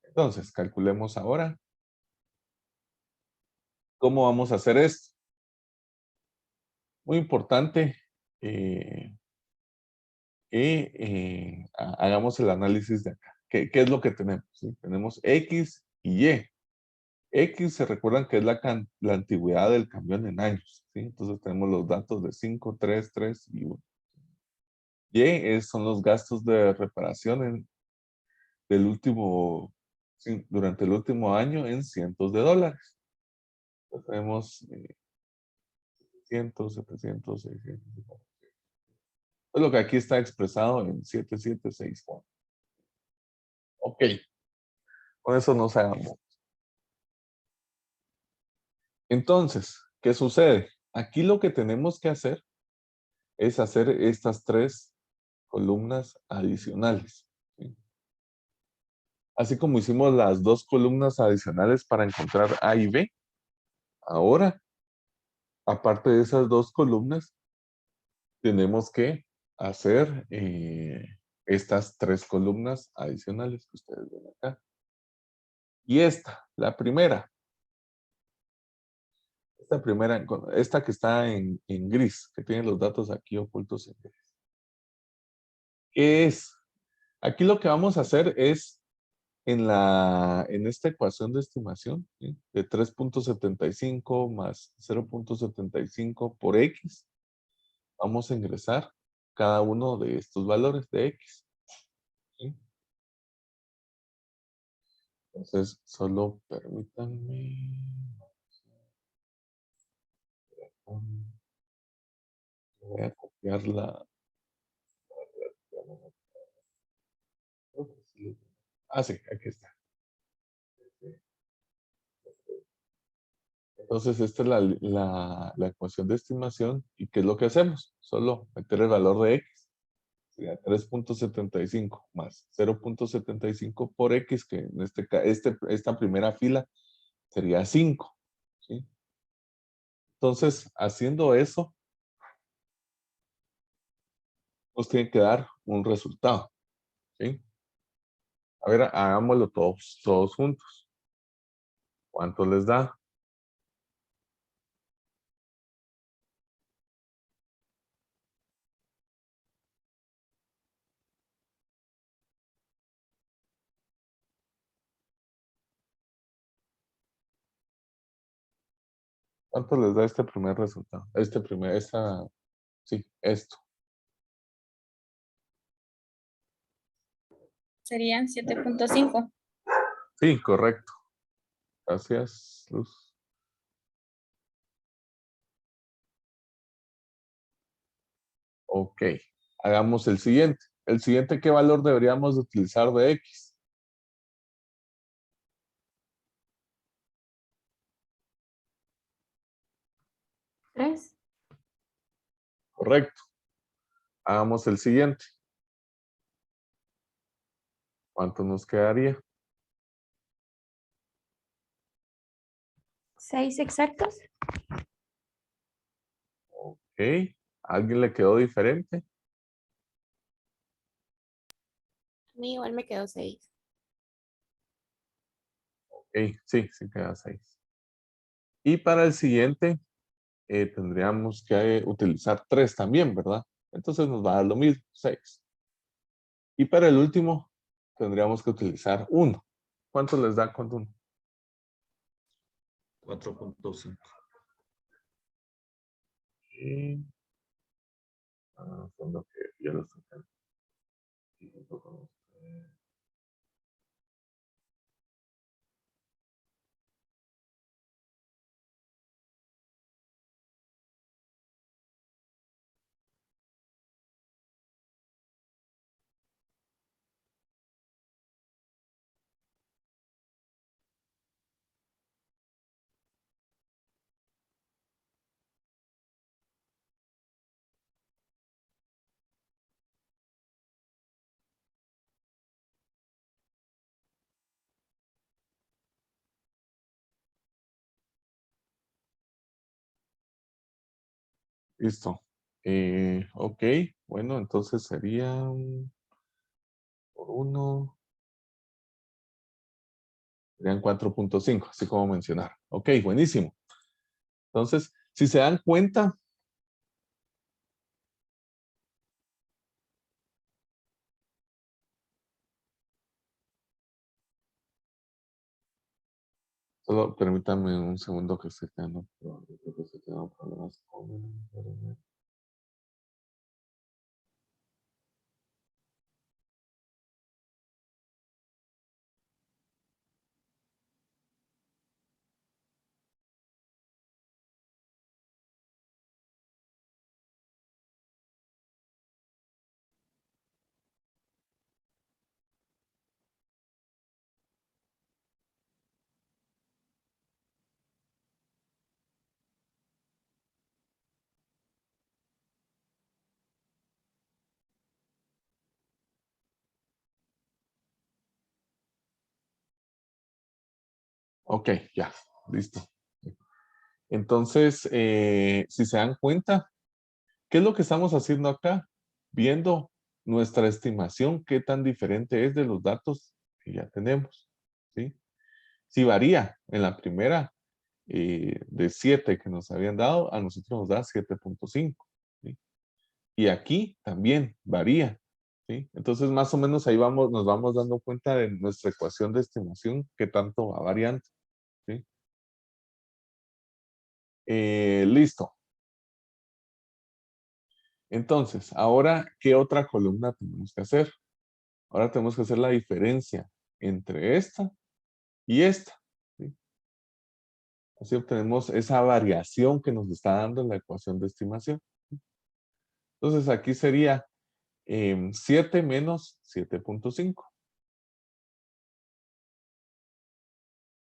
Speaker 1: Entonces, calculemos ahora cómo vamos a hacer esto. Muy importante que hagamos el análisis de acá. ¿Qué es lo que tenemos? ¿Sí? Tenemos X y Y. X, se recuerdan que es la antigüedad del camión en años, ¿sí? Entonces tenemos los datos de 5, 3, 3 y 1. Y son los gastos de reparación sí, durante el último año en cientos de dólares. Entonces tenemos 700, 700, 600. Es lo que aquí está expresado en 7764. Ok. Con eso nos hagamos. Entonces, ¿qué sucede? Aquí lo que tenemos que hacer es hacer estas 3 columnas adicionales, ¿sí? Así como hicimos las 2 columnas adicionales para encontrar A y B, ahora, aparte de esas 2 columnas, tenemos que hacer estas 3 columnas adicionales que ustedes ven acá. Y la primera, esta que está en gris, que tiene los datos aquí ocultos en gris. ¿Qué es? Aquí lo que vamos a hacer es, en esta ecuación de estimación, ¿sí?, de 3.75 más 0.75 por X, vamos a ingresar cada uno de estos valores de X, ¿sí? Entonces, solo permítanme. Voy a copiar sí, aquí está. Entonces, esta es la ecuación de estimación. ¿Y qué es lo que hacemos? Solo meter el valor de X. Sería 3.75 más 0.75 por X, que en esta primera fila sería 5. ¿Sí? Entonces, haciendo eso, nos tiene que dar un resultado. ¿Sí? A ver, hagámoslo todos juntos. ¿Cuánto les da? ¿Cuánto les da este primer resultado? Sí, esto.
Speaker 8: Serían 7.5.
Speaker 1: Sí, correcto. Gracias, Luz. Ok, hagamos el siguiente. El siguiente, ¿qué valor deberíamos utilizar de X?
Speaker 8: 3.
Speaker 1: Correcto. Hagamos el siguiente. ¿Cuánto nos quedaría?
Speaker 8: 6 exactos.
Speaker 1: Ok. ¿A alguien le quedó diferente?
Speaker 6: A mí igual me quedó 6.
Speaker 1: Ok, sí, sí queda 6. Y para el siguiente, tendríamos que utilizar 3 también, ¿verdad? Entonces nos va a dar lo mismo, 6. Y para el último, tendríamos que utilizar 1. ¿Cuánto les da con 1?
Speaker 5: 4.5.
Speaker 1: Y... son lo que ya lo sacan. Listo. Ok, bueno, entonces sería por 1, serían 4.5, así como mencionar. Ok, buenísimo. Entonces, si se dan cuenta, solo permítanme un segundo que estoy teniendo problemas con el internet. Ok, ya, listo. Entonces, si se dan cuenta, ¿qué es lo que estamos haciendo acá? Viendo nuestra estimación, qué tan diferente es de los datos que ya tenemos, ¿sí? Si varía en la primera de 7 que nos habían dado, a nosotros nos da 7.5, ¿sí? Y aquí también varía, ¿sí? Entonces, más o menos ahí vamos, nos vamos dando cuenta de nuestra ecuación de estimación, qué tanto va variando, ¿sí? Listo. Entonces, ahora, ¿qué otra columna tenemos que hacer? Ahora tenemos que hacer la diferencia entre esta y esta, ¿sí? Así obtenemos esa variación que nos está dando la ecuación de estimación. Entonces, aquí sería 7 menos 7.5.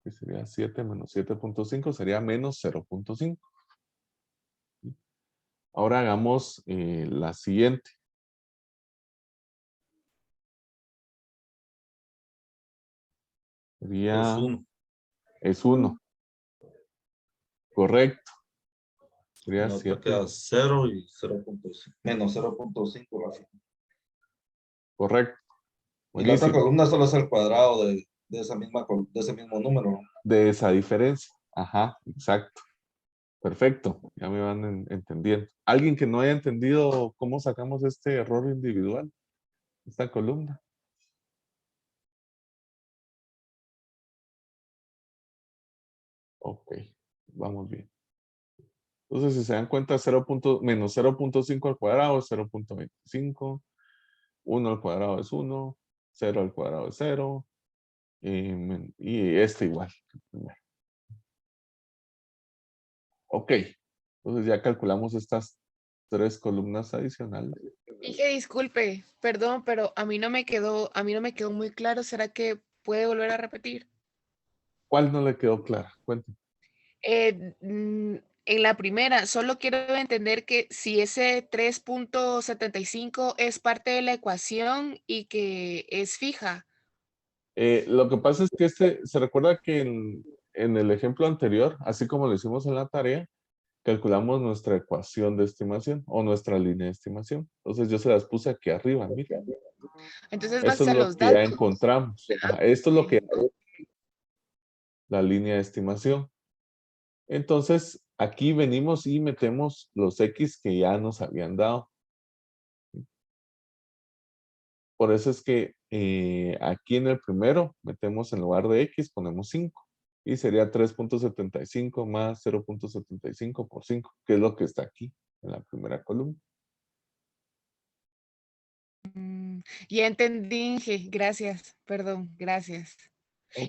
Speaker 1: Que sería 7 menos 7.5, sería menos 0.5. Ahora hagamos la siguiente. Sería, es 1. Correcto. Sería
Speaker 5: La otra
Speaker 1: 7.
Speaker 5: queda 0 y 0.5. Menos 0.5.
Speaker 1: Correcto.
Speaker 5: Y la otra
Speaker 1: Buenísimo.
Speaker 5: columna solo es el cuadrado de ese mismo número, ¿no?
Speaker 1: De esa diferencia. Ajá, exacto. Perfecto, ya me van entendiendo. ¿Alguien que no haya entendido cómo sacamos este error individual? Esta columna. Ok, vamos bien. Entonces, si se dan cuenta, menos 0.5 al cuadrado es 0.25. 1 al cuadrado es 1. 0 al cuadrado es 0. Y este igual. Ok, entonces ya calculamos estas 3 columnas adicionales.
Speaker 7: Dije, disculpe, perdón, pero a mí no me quedó muy claro. ¿Será que puede volver a repetir?
Speaker 1: ¿Cuál no le quedó clara? Cuéntame.
Speaker 7: En la primera, solo quiero entender que si ese 3.75 es parte de la ecuación y que es fija.
Speaker 1: Lo que pasa es que se recuerda que en el ejemplo anterior, así como lo hicimos en la tarea, calculamos nuestra ecuación de estimación o nuestra línea de estimación. Entonces yo se las puse aquí arriba, miren.
Speaker 7: Entonces
Speaker 1: Esto es
Speaker 7: basta
Speaker 1: lo
Speaker 7: los
Speaker 1: que ya
Speaker 7: datos.
Speaker 1: encontramos. Ajá, esto es lo que la línea de estimación. Entonces, aquí venimos y metemos los X que ya nos habían dado. Por eso es que aquí en el primero metemos en lugar de X, ponemos 5. Y sería 3.75 más 0.75 por 5, que es lo que está aquí en la primera columna.
Speaker 7: Ya entendí, Inge. Gracias. Perdón, gracias.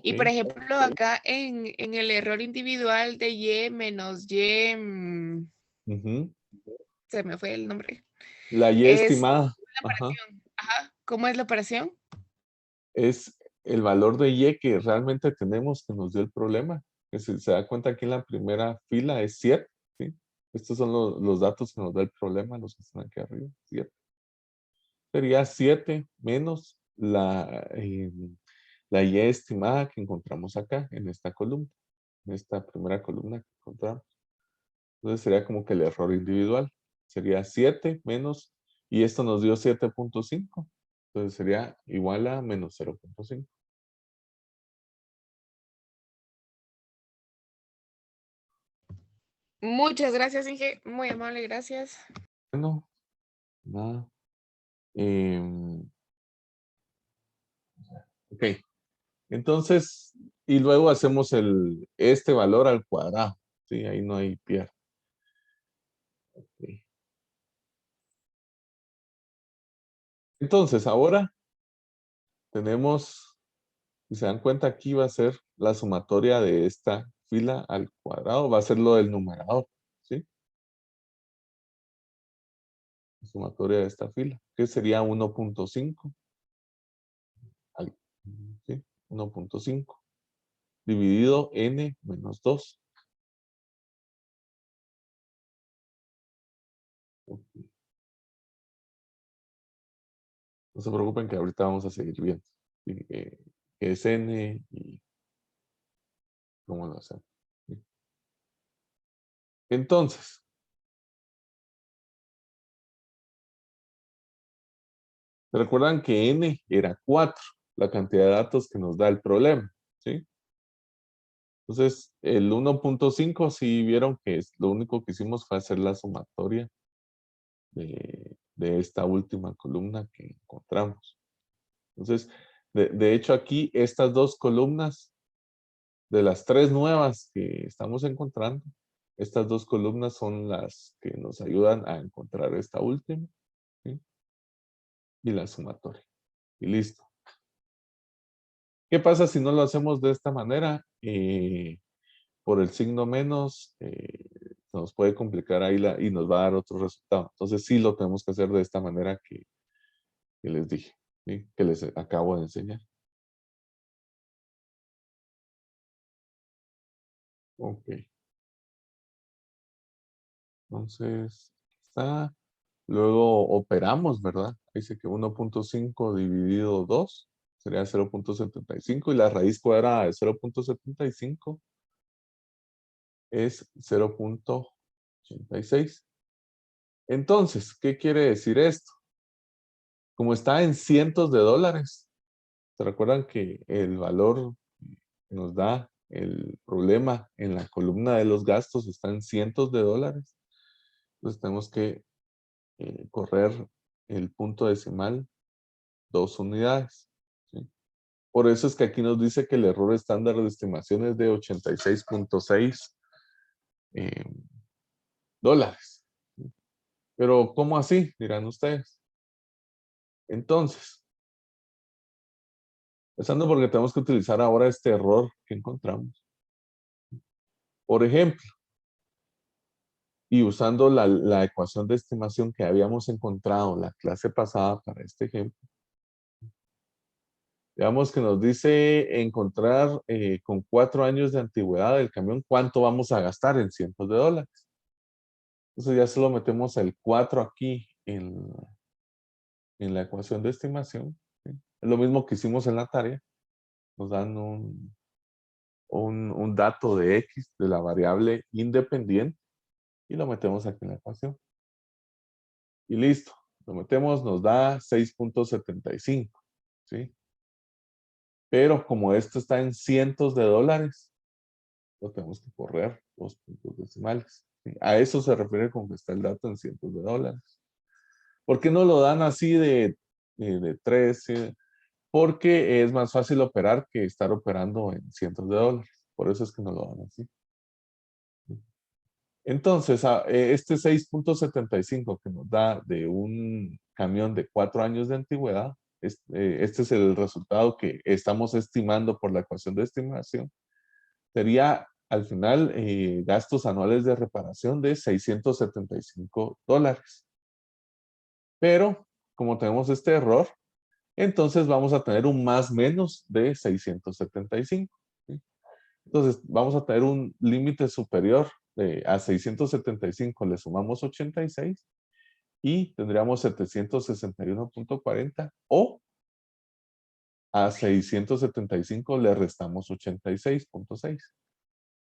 Speaker 7: Y por
Speaker 1: Ok.
Speaker 7: ejemplo, acá en el error individual de Y menos Y,
Speaker 1: Ujú.
Speaker 7: se me fue el nombre.
Speaker 1: La Y
Speaker 7: Es
Speaker 1: estimada.
Speaker 7: la
Speaker 1: Ajá.
Speaker 7: operación. Ajá. ¿Cómo es la operación?
Speaker 1: Es el valor de Y que realmente tenemos que nos dio el problema. Que si se da cuenta aquí en la primera fila es 7. ¿Sí? Estos son los datos que nos da el problema, los que están aquí arriba. 7. Sería 7 menos la Y estimada que encontramos acá en esta columna. En esta primera columna que encontramos. Entonces sería como que el error individual. Sería 7 menos, y esto nos dio 7.5. Entonces sería igual a menos 0.5.
Speaker 7: Muchas gracias, Inge. Muy amable, gracias.
Speaker 1: Bueno, nada. em, ok. Entonces, y luego hacemos este valor al cuadrado. Sí, ahí no hay pierde. Ok. Entonces, ahora tenemos, si se dan cuenta, aquí va a ser la sumatoria de esta fila al cuadrado, va a ser lo del numerador, ¿sí? La sumatoria de esta fila, que sería 1.5, ¿sí? 1.5 dividido n menos 2. No se preocupen que ahorita vamos a seguir viendo. ¿Sí? Qué es n y cómo lo hacemos. ¿Sí? Entonces, recuerdan que n era 4, la cantidad de datos que nos da el problema, ¿sí? Entonces, el 1.5, si vieron que lo único que hicimos fue hacer la sumatoria de esta última columna que encontramos. Entonces, de hecho aquí, estas dos columnas, de las 3 nuevas que estamos encontrando, estas 2 columnas son las que nos ayudan a encontrar esta última, ¿sí? Y la sumatoria. Y listo. ¿Qué pasa si no lo hacemos de esta manera? Por el signo menos, nos puede complicar ahí y nos va a dar otro resultado. Entonces sí lo tenemos que hacer de esta manera que les dije, ¿sí? Que les acabo de enseñar. Ok. Entonces, está. Luego operamos, ¿verdad? Dice que 1.5 dividido 2 sería 0.75 y la raíz cuadrada de 0.75 es 0.86. Entonces, ¿qué quiere decir esto? Como está en cientos de dólares, ¿se recuerdan que el valor que nos da el problema en la columna de los gastos está en cientos de dólares? Entonces tenemos que correr el punto decimal 2 unidades. ¿Sí? Por eso es que aquí nos dice que el error estándar de estimación es de 86.6 dólares. ¿Sí? Pero, ¿cómo así? Dirán ustedes. Entonces, empezando porque tenemos que utilizar ahora este error que encontramos. Por ejemplo, y usando la ecuación de estimación que habíamos encontrado la clase pasada para este ejemplo, digamos que nos dice encontrar con 4 años de antigüedad del camión cuánto vamos a gastar en cientos de dólares. Entonces ya solo metemos el 4 aquí en la ecuación de estimación. ¿Sí? Es lo mismo que hicimos en la tarea. Nos dan un dato de X de la variable independiente y lo metemos aquí en la ecuación. Y listo. Lo metemos, nos da 6.75. ¿Sí? Pero como esto está en cientos de dólares, lo tenemos que correr 2 puntos decimales. ¿Sí? A eso se refiere con que está el dato en cientos de dólares. ¿Por qué no lo dan así de 3? Porque es más fácil operar que estar operando en cientos de dólares. Por eso es que no lo dan así. Entonces, este 6.75 que nos da de un camión de 4 años de antigüedad, este es el resultado que estamos estimando por la ecuación de estimación, sería al final gastos anuales de reparación de $675. Pero, como tenemos este error, entonces vamos a tener un más menos de 675. ¿Sí? Entonces, vamos a tener un límite superior a 675, le sumamos 86 y tendríamos 761.40, o a 675 le restamos 86.6,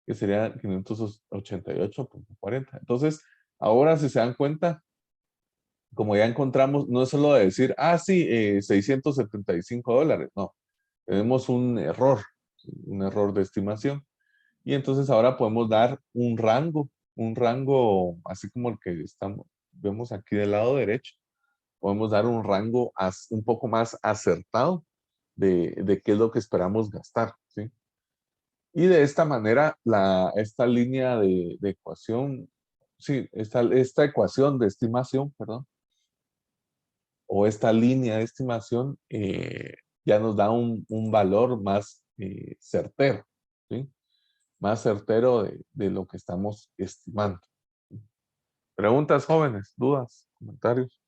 Speaker 1: que sería 588.40. Entonces, ahora si se dan cuenta, como ya encontramos, no es solo de decir, sí, $675, no, tenemos un error de estimación. Y entonces ahora podemos dar un rango así como el que vemos aquí del lado derecho. Podemos dar un rango un poco más acertado de qué es lo que esperamos gastar, ¿sí? Y de esta manera, esta línea de ecuación, sí, esta ecuación de estimación, perdón, o esta línea de estimación ya nos da un valor más certero, ¿sí? Más certero de lo que estamos estimando. Preguntas, jóvenes, dudas, comentarios.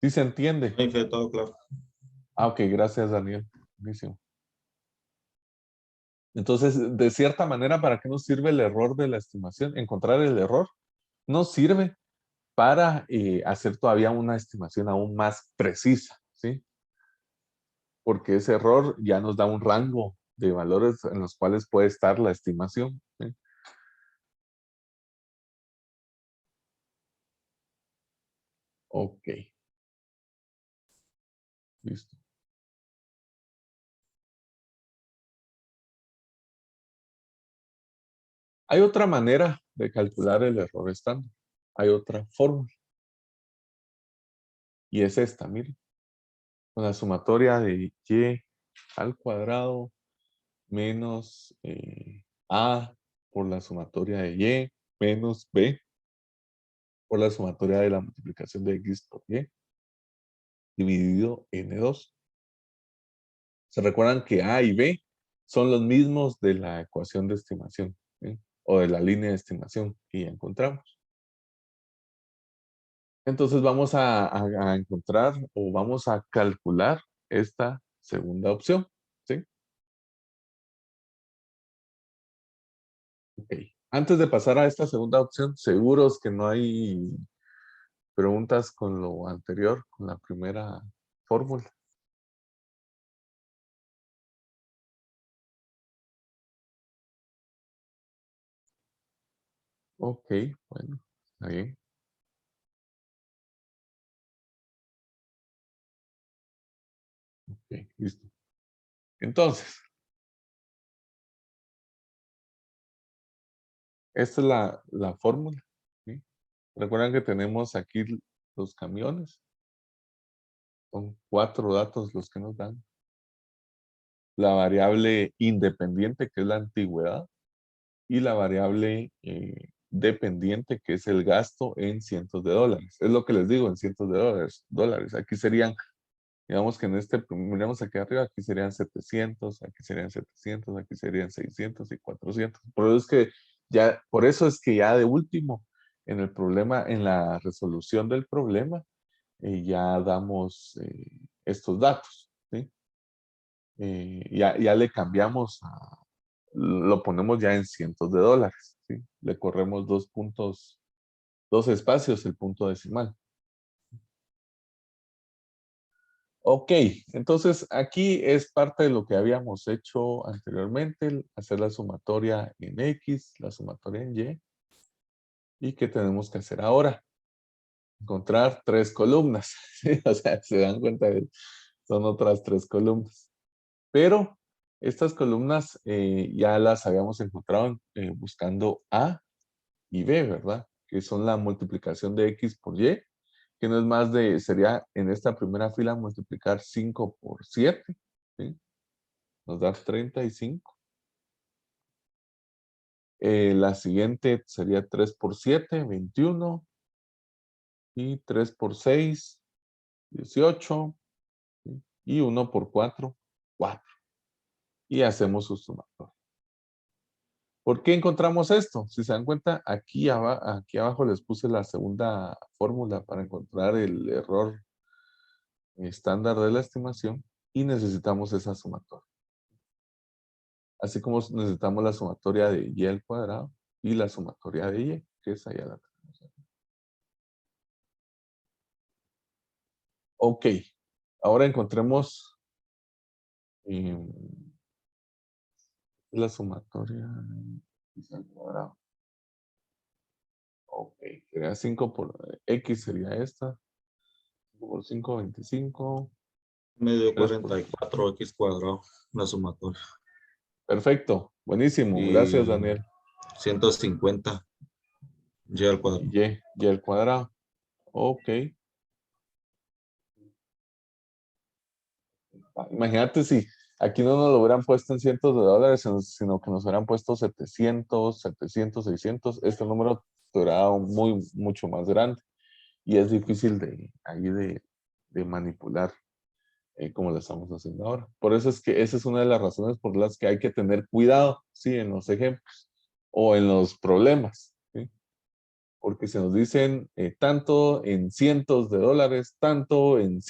Speaker 1: ¿Sí se entiende?
Speaker 5: Sí, que todo claro.
Speaker 1: Ok, gracias, Daniel. Buenísimo. Entonces, de cierta manera, ¿para qué nos sirve el error de la estimación? Encontrar el error nos sirve para hacer todavía una estimación aún más precisa, ¿sí? Porque ese error ya nos da un rango de valores en los cuales puede estar la estimación, ¿sí? Ok. Listo. Hay otra manera de calcular el error estándar. Hay otra fórmula. Y es esta, miren. Con la sumatoria de y al cuadrado menos a por la sumatoria de y menos b por la sumatoria de la multiplicación de x por y dividido n2. ¿Se recuerdan que a y b son los mismos de la ecuación de estimación? ¿Sí? O de la línea de estimación que ya encontramos. Entonces vamos a encontrar o vamos a calcular esta segunda opción, ¿sí? Ok. Antes de pasar a esta segunda opción, seguros que no hay preguntas con lo anterior, con la primera fórmula. Ok, bueno, está bien. Ok, listo. Entonces, esta es la fórmula, ¿sí? Recuerdan que tenemos aquí los camiones. Son 4 datos los que nos dan. La variable independiente, que es la antigüedad, y la variable dependiente, que es el gasto en cientos de dólares. Es lo que les digo, en cientos de dólares. Aquí serían, digamos que en miramos aquí arriba, aquí serían 700, aquí serían 700, aquí serían 600 y 400. Por eso es que ya de último, en el problema, en la resolución del problema, ya damos estos datos, ¿sí? Ya le cambiamos lo ponemos ya en cientos de dólares, ¿sí? Le corremos 2 espacios el punto decimal. Ok, entonces aquí es parte de lo que habíamos hecho anteriormente, hacer la sumatoria en X, la sumatoria en Y. ¿Y qué tenemos que hacer ahora? Encontrar 3 columnas. ¿Sí? O sea, se dan cuenta, son otras 3 columnas. Pero estas columnas ya las habíamos encontrado buscando A y B, ¿verdad? Que son la multiplicación de X por Y, que no es más de, sería en esta primera fila multiplicar 5 por 7, ¿sí? Nos da 35. La siguiente sería 3 por 7, 21. Y 3 por 6, 18. ¿Sí? Y 1 por 4, 4. Y hacemos su sumatoria. ¿Por qué encontramos esto? Si se dan cuenta, aquí abajo les puse la segunda fórmula para encontrar el error estándar de la estimación y necesitamos esa sumatoria. Así como necesitamos la sumatoria de y al cuadrado y la sumatoria de y, que esa ya la tenemos aquí. Ok, ahora encontremos la sumatoria y al cuadrado. Ok, sería 5 por X sería esta. 5 por 5, 25.
Speaker 5: Medio
Speaker 1: 3 por...
Speaker 5: 44x cuadrado, la sumatoria.
Speaker 1: Perfecto, buenísimo.
Speaker 5: Y
Speaker 1: Gracias, Daniel.
Speaker 5: 150 y al cuadrado.
Speaker 1: Y al cuadrado. Ok. Imagínate si aquí no nos lo hubieran puesto en cientos de dólares, sino que nos hubieran puesto 700, 600. Este número será mucho más grande. Y es difícil de manipular como lo estamos haciendo ahora. Por eso es que esa es una de las razones por las que hay que tener cuidado, ¿sí? En los ejemplos o en los problemas, ¿sí? Porque se nos dicen tanto en cientos de dólares, tanto en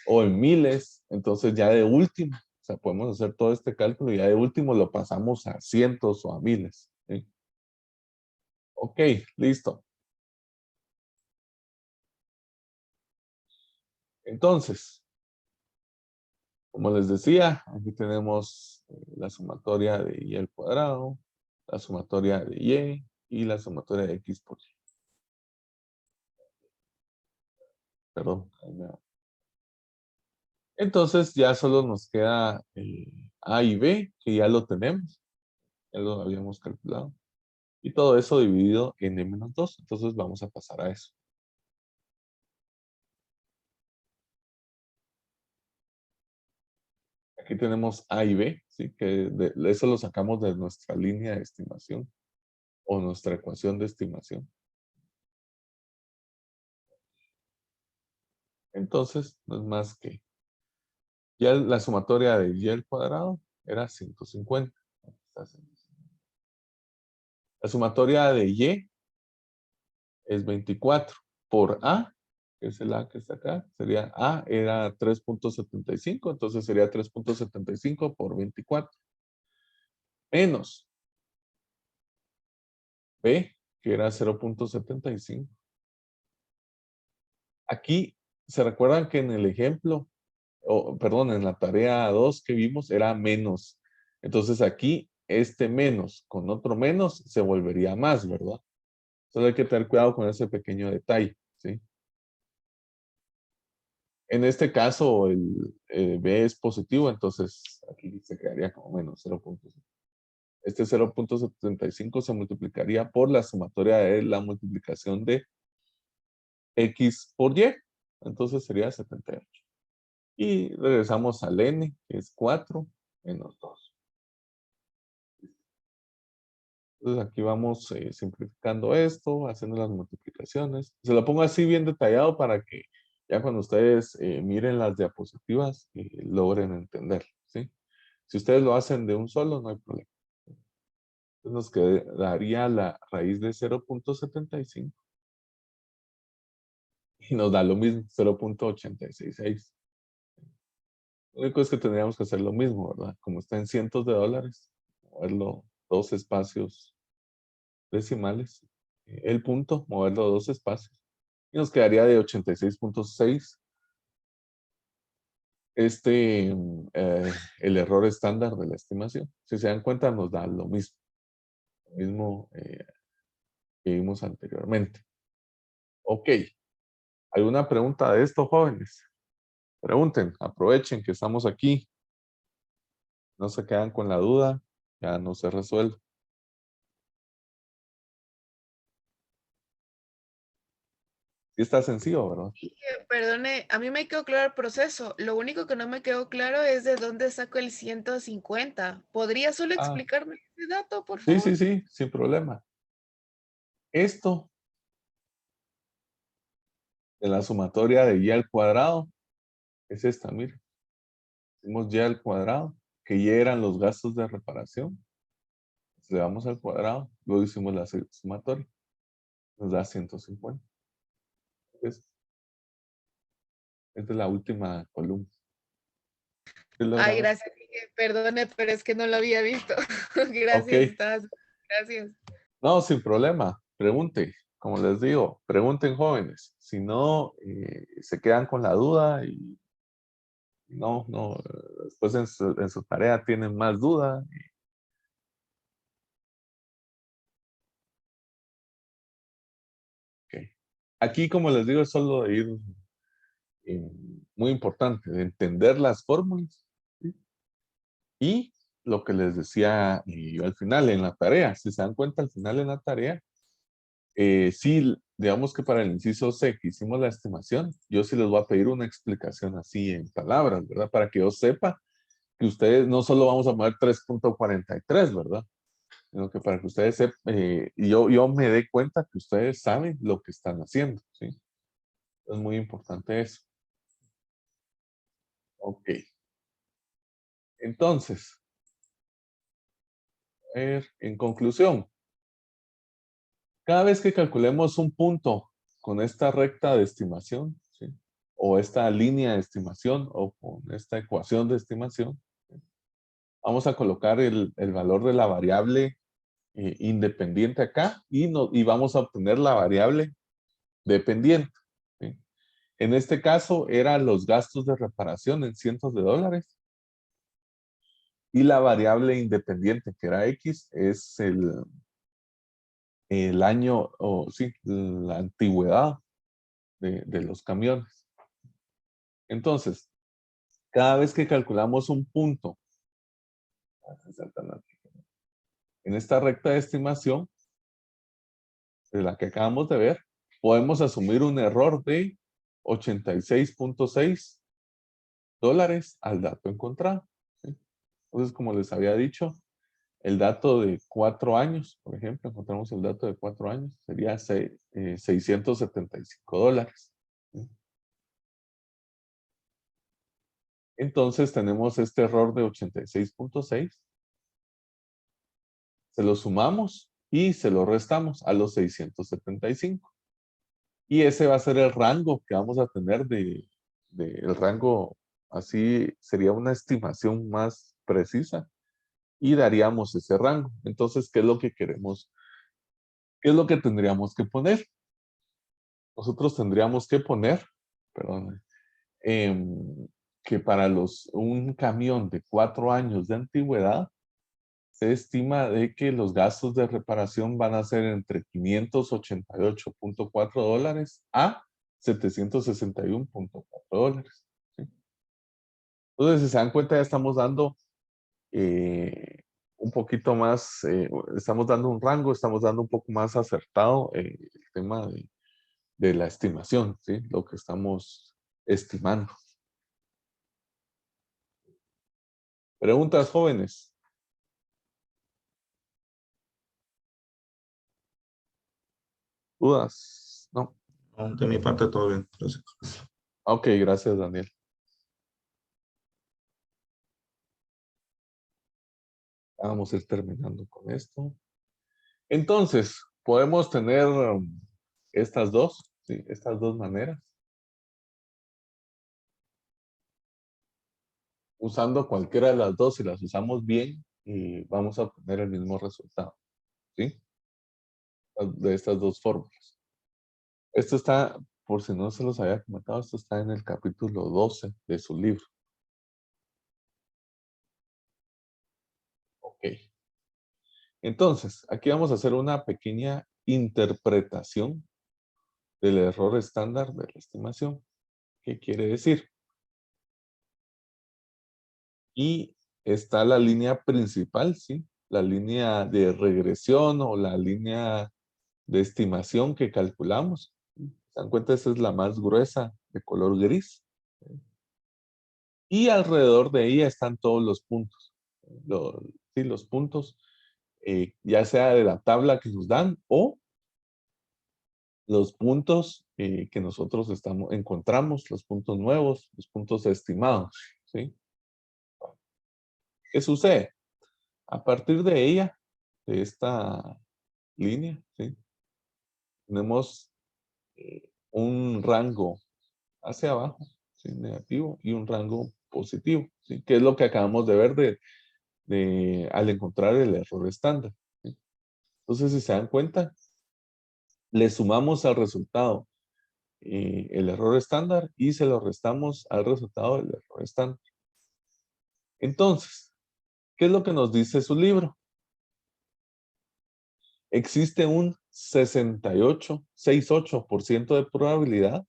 Speaker 1: o en miles, entonces ya de último, o sea, podemos hacer todo este cálculo y ya de último lo pasamos a cientos o a miles, ¿sí? Ok, listo. Entonces, como les decía, aquí tenemos la sumatoria de y al cuadrado, la sumatoria de y la sumatoria de x por y. Perdón. Entonces ya solo nos queda a y b, que ya lo tenemos. Ya lo habíamos calculado. Y todo eso dividido en n-2. Entonces vamos a pasar a eso. Aquí tenemos a y b, ¿sí? Que eso lo sacamos de nuestra línea de estimación o nuestra ecuación de estimación. Entonces, no es más que ya la sumatoria de y al cuadrado era 150. La sumatoria de y es 24 por a, que es el a que está acá, sería a era 3.75, entonces sería 3.75 por 24. Menos b, que era 0.75. Aquí, ¿se recuerdan que en el ejemplo, perdón, en la tarea 2 que vimos era menos? Entonces aquí, este menos con otro menos se volvería más, ¿verdad? Solo hay que tener cuidado con ese pequeño detalle, ¿sí? En este caso, el B es positivo, entonces aquí se quedaría como menos 0.7. Este 0.75 se multiplicaría por la sumatoria de la multiplicación de X por Y. Entonces sería 78. Y regresamos al N, que es 4 menos 2. Entonces aquí vamos simplificando esto, haciendo las multiplicaciones. Se lo pongo así bien detallado para que ya cuando ustedes miren las diapositivas logren entender, ¿sí? Si ustedes lo hacen de un solo, no hay problema. Entonces nos quedaría la raíz de 0.75 y nos da lo mismo, 0.866. Lo único es que tendríamos que hacer lo mismo, ¿verdad? Como está en cientos de dólares, moverlo 2 espacios decimales. El punto, moverlo 2 espacios. Y nos quedaría de 86.6. El error estándar de la estimación. Si se dan cuenta, nos da lo mismo. Lo mismo que vimos anteriormente. Ok. ¿Alguna pregunta de esto, jóvenes? Pregunten, aprovechen que estamos aquí. No se quedan con la duda, ya no se resuelve. Sí está sencillo, ¿verdad?
Speaker 7: Perdone, a mí me quedó claro el proceso. Lo único que no me quedó claro es de dónde saco el 150. ¿Podría solo explicarme ese dato, por favor?
Speaker 1: Sí, sin problema. Esto de la sumatoria de y al cuadrado es esta, miren. Hicimos y al cuadrado, que y eran los gastos de reparación. Le damos al cuadrado, luego hicimos la sumatoria. Nos da 150. Esta es la última columna.
Speaker 7: Ay, gracias. Perdone, pero es que no lo había visto. Gracias, gracias.
Speaker 1: No, sin problema. Pregunte. Como les digo, pregunten, jóvenes. Si no, se quedan con la duda y no, después en su tarea tienen más duda. Okay. Aquí, como les digo, es solo de ir muy importante, de entender las fórmulas. ¿Sí? Y lo que les decía yo al final en la tarea. Si se dan cuenta, al final en la tarea, sí, digamos que para el inciso C que hicimos la estimación, yo sí les voy a pedir una explicación así en palabras, ¿verdad? Para que yo sepa que ustedes no solo vamos a poner 3.43, ¿verdad? Sino que para que ustedes sepan, y yo me dé cuenta que ustedes saben lo que están haciendo, ¿sí? Es muy importante eso. Ok. Entonces, a ver, en conclusión, cada vez que calculemos un punto con esta recta de estimación, ¿sí? O esta línea de estimación, o con esta ecuación de estimación, ¿sí? Vamos a colocar el valor de la variable independiente acá y vamos a obtener la variable dependiente. ¿Sí? En este caso, eran los gastos de reparación en cientos de dólares. Y la variable independiente, que era X, es el año, o sí, la antigüedad de los camiones. Entonces, cada vez que calculamos un punto en esta recta de estimación, de la que acabamos de ver, podemos asumir un error de 86.6 dólares al dato encontrado. ¿Sí? Entonces, como les había dicho, el dato de 4 años, por ejemplo, encontramos el dato de 4 años, sería 675 dólares. ¿Sí? Entonces tenemos este error de 86.6. Se lo sumamos y se lo restamos a los 675. Y ese va a ser el rango que vamos a tener el rango, así sería una estimación más precisa y daríamos ese rango. Entonces, ¿qué es lo que queremos? ¿Qué es lo que tendríamos que poner? Nosotros tendríamos que poner, perdón, que para un camión de 4 años de antigüedad, se estima de que los gastos de reparación van a ser entre 588.4 dólares a 761.4 dólares. ¿Sí? Entonces, si se dan cuenta, ya estamos dando un poquito más, estamos dando un rango, estamos dando un poco más acertado el tema de la estimación, ¿sí? Lo que estamos estimando. ¿Preguntas, jóvenes? ¿Dudas? No.
Speaker 5: De mi parte todo bien. Gracias.
Speaker 1: Ok, gracias, Daniel. Vamos a ir terminando con esto. Entonces, podemos tener estas dos, ¿sí? Estas dos maneras. Usando cualquiera de las dos, si las usamos bien, y vamos a obtener el mismo resultado, ¿sí? De estas dos fórmulas. Esto está, por si no se los había comentado, esto está en el capítulo 12 de su libro. Ok. Entonces, aquí vamos a hacer una pequeña interpretación del error estándar de la estimación. ¿Qué quiere decir? Y está la línea principal, ¿sí? La línea de regresión o la línea de estimación que calculamos. ¿Se dan cuenta? Esta es la más gruesa, de color gris. Y alrededor de ella están todos los puntos. Sí, los puntos, ya sea de la tabla que nos dan o los puntos que nosotros encontramos, los puntos nuevos, los puntos estimados, ¿sí? ¿Qué sucede? A partir de ella, de esta línea, ¿sí? Tenemos un rango hacia abajo, ¿sí? Negativo, y un rango positivo, ¿sí? Que es lo que acabamos de ver al encontrar el error estándar, ¿sí? Entonces, si se dan cuenta, le sumamos al resultado el error estándar y se lo restamos al resultado del error estándar. Entonces, ¿qué es lo que nos dice su libro? Existe un 68% de probabilidad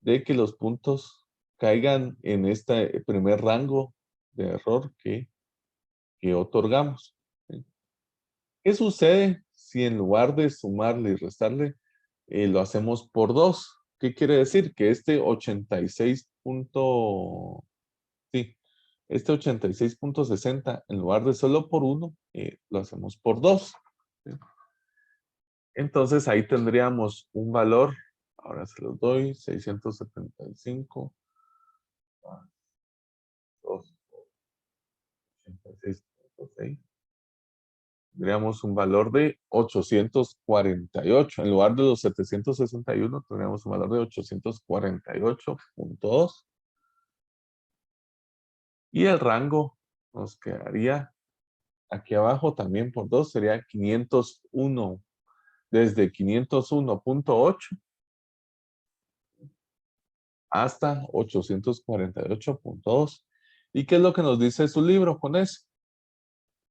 Speaker 1: de que los puntos caigan en este primer rango de error que otorgamos, ¿sí? ¿Qué sucede si en lugar de sumarle y restarle, lo hacemos por 2? ¿Qué quiere decir? Que este 86.60, en lugar de solo por 1, lo hacemos por 2. ¿Sí? Entonces ahí tendríamos un valor, ahora se los doy, 675, 2, 86.6. Tendríamos un valor de 848. En lugar de los 761, tendríamos un valor de 848.2. Y el rango nos quedaría aquí abajo también por 2, sería 501. Desde 501.8 hasta 848.2. ¿Y qué es lo que nos dice su libro con eso?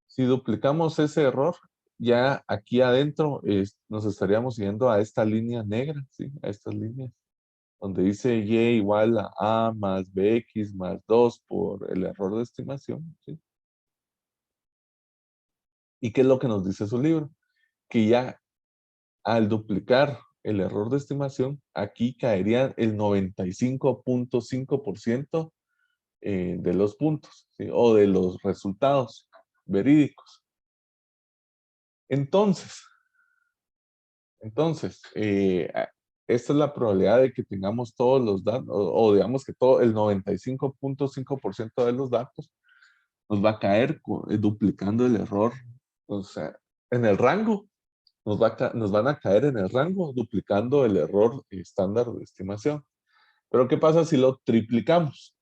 Speaker 1: Si duplicamos ese error, ya aquí adentro nos estaríamos yendo a esta línea negra, ¿sí? A estas líneas, donde dice y igual a A más BX más 2 por el error de estimación, ¿sí? ¿Y qué es lo que nos dice su libro? Que ya al duplicar el error de estimación, aquí caería el 95.5% de los puntos, ¿sí? O de los resultados verídicos. Entonces, esta es la probabilidad de que tengamos todos los datos, o digamos que todo el 95.5% de los datos nos va a caer duplicando el error, o sea, en el rango. Nos van a caer en el rango duplicando el error estándar de estimación. Pero ¿qué pasa si lo triplicamos?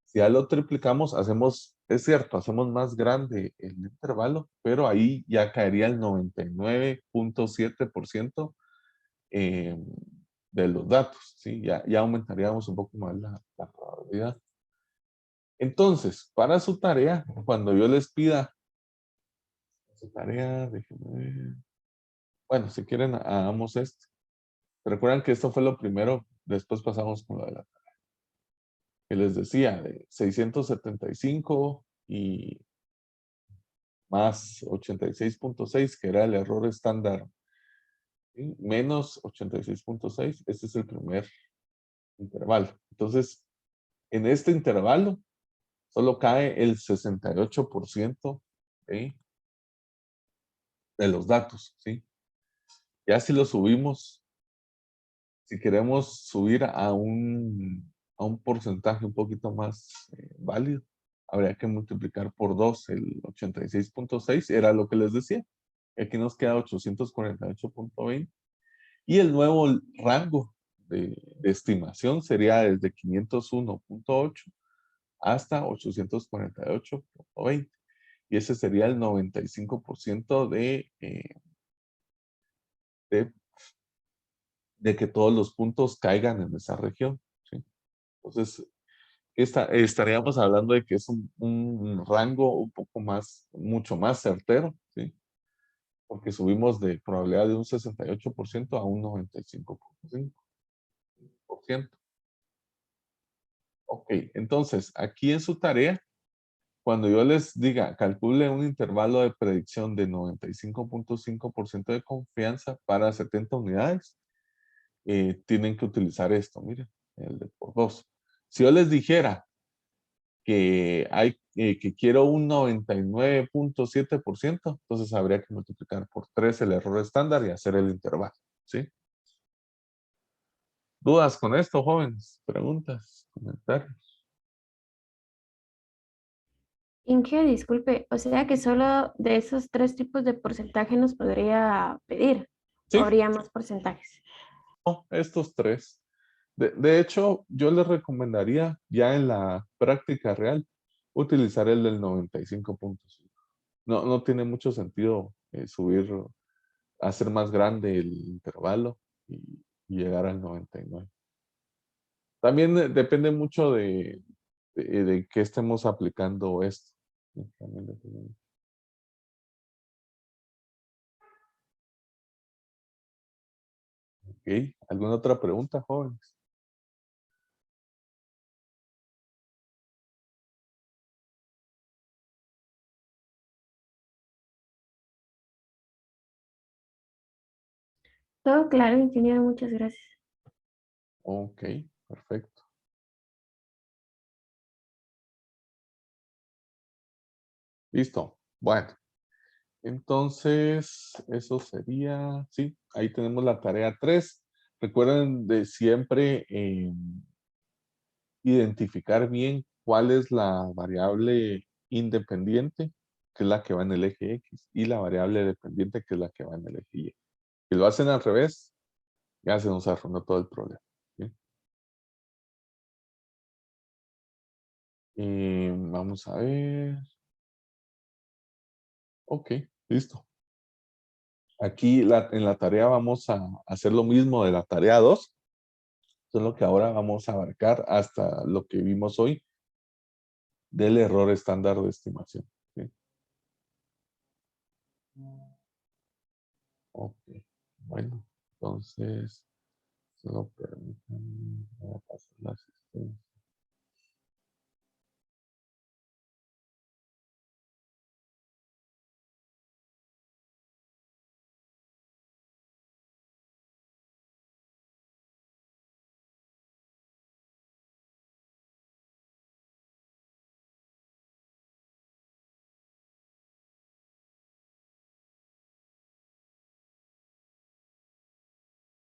Speaker 1: Si ya lo triplicamos, es cierto, hacemos más grande el intervalo, pero ahí ya caería el 99.7% de los datos, ¿sí? Ya aumentaríamos un poco más la probabilidad. Entonces, para su tarea, cuando yo les pida su tarea, déjenme ver. Bueno, si quieren, hagamos esto. Recuerdan que esto fue lo primero, después pasamos con lo de la tarea. Que les decía, de 675 y más 86.6, que era el error estándar, ¿sí? Menos 86.6, este es el primer intervalo. Entonces, en este intervalo, solo cae el 68% de los datos, ¿sí? Ya si lo subimos, si queremos subir a un porcentaje un poquito más válido, habría que multiplicar por 2 el 86.6, era lo que les decía. Aquí nos queda 848.20. Y el nuevo rango de estimación sería desde 501.8 hasta 848.20. Y ese sería el 95% de que todos los puntos caigan en esa región, ¿sí? Entonces, estaríamos hablando de que es un rango un poco más, mucho más certero, ¿sí? Porque subimos de probabilidad de un 68% a un 95.5%. Ok, entonces, aquí en su tarea, cuando yo les diga, calcule un intervalo de predicción de 95.5% de confianza para 70 unidades, tienen que utilizar esto, miren, el de por 2. Si yo les dijera que que quiero un 99.7%, entonces habría que multiplicar por 3 el error estándar y hacer el intervalo, ¿sí? ¿Dudas con esto, jóvenes? ¿Preguntas? ¿Comentarios?
Speaker 6: Inge, disculpe, o sea que solo de esos tres tipos de porcentaje nos podría pedir, o
Speaker 1: Sí,
Speaker 6: habría más porcentajes.
Speaker 1: no, estos tres. De hecho, yo les recomendaría ya en la práctica real utilizar el del 95.5. No tiene mucho sentido hacer más grande el intervalo y llegar al 99. También depende mucho de qué estemos aplicando esto. Sí, también depende. Ok, ¿alguna otra pregunta, jóvenes?
Speaker 6: Todo claro, ingeniero, muchas gracias.
Speaker 1: Ok, perfecto. Listo. Bueno, entonces eso sería, sí, ahí tenemos la tarea 3. Recuerden de siempre identificar bien cuál es la variable independiente, que es la que va en el eje X, y la variable dependiente, que es la que va en el eje Y. Si lo hacen al revés, ya se nos arruinó todo el problema. ¿Sí? Vamos a ver. Ok, listo. Aquí en la tarea vamos a hacer lo mismo de la tarea 2. Solo que ahora vamos a abarcar hasta lo que vimos hoy del error estándar de estimación. ¿Sí? Ok, bueno, entonces, solo permítanme, voy a pasar la asistencia.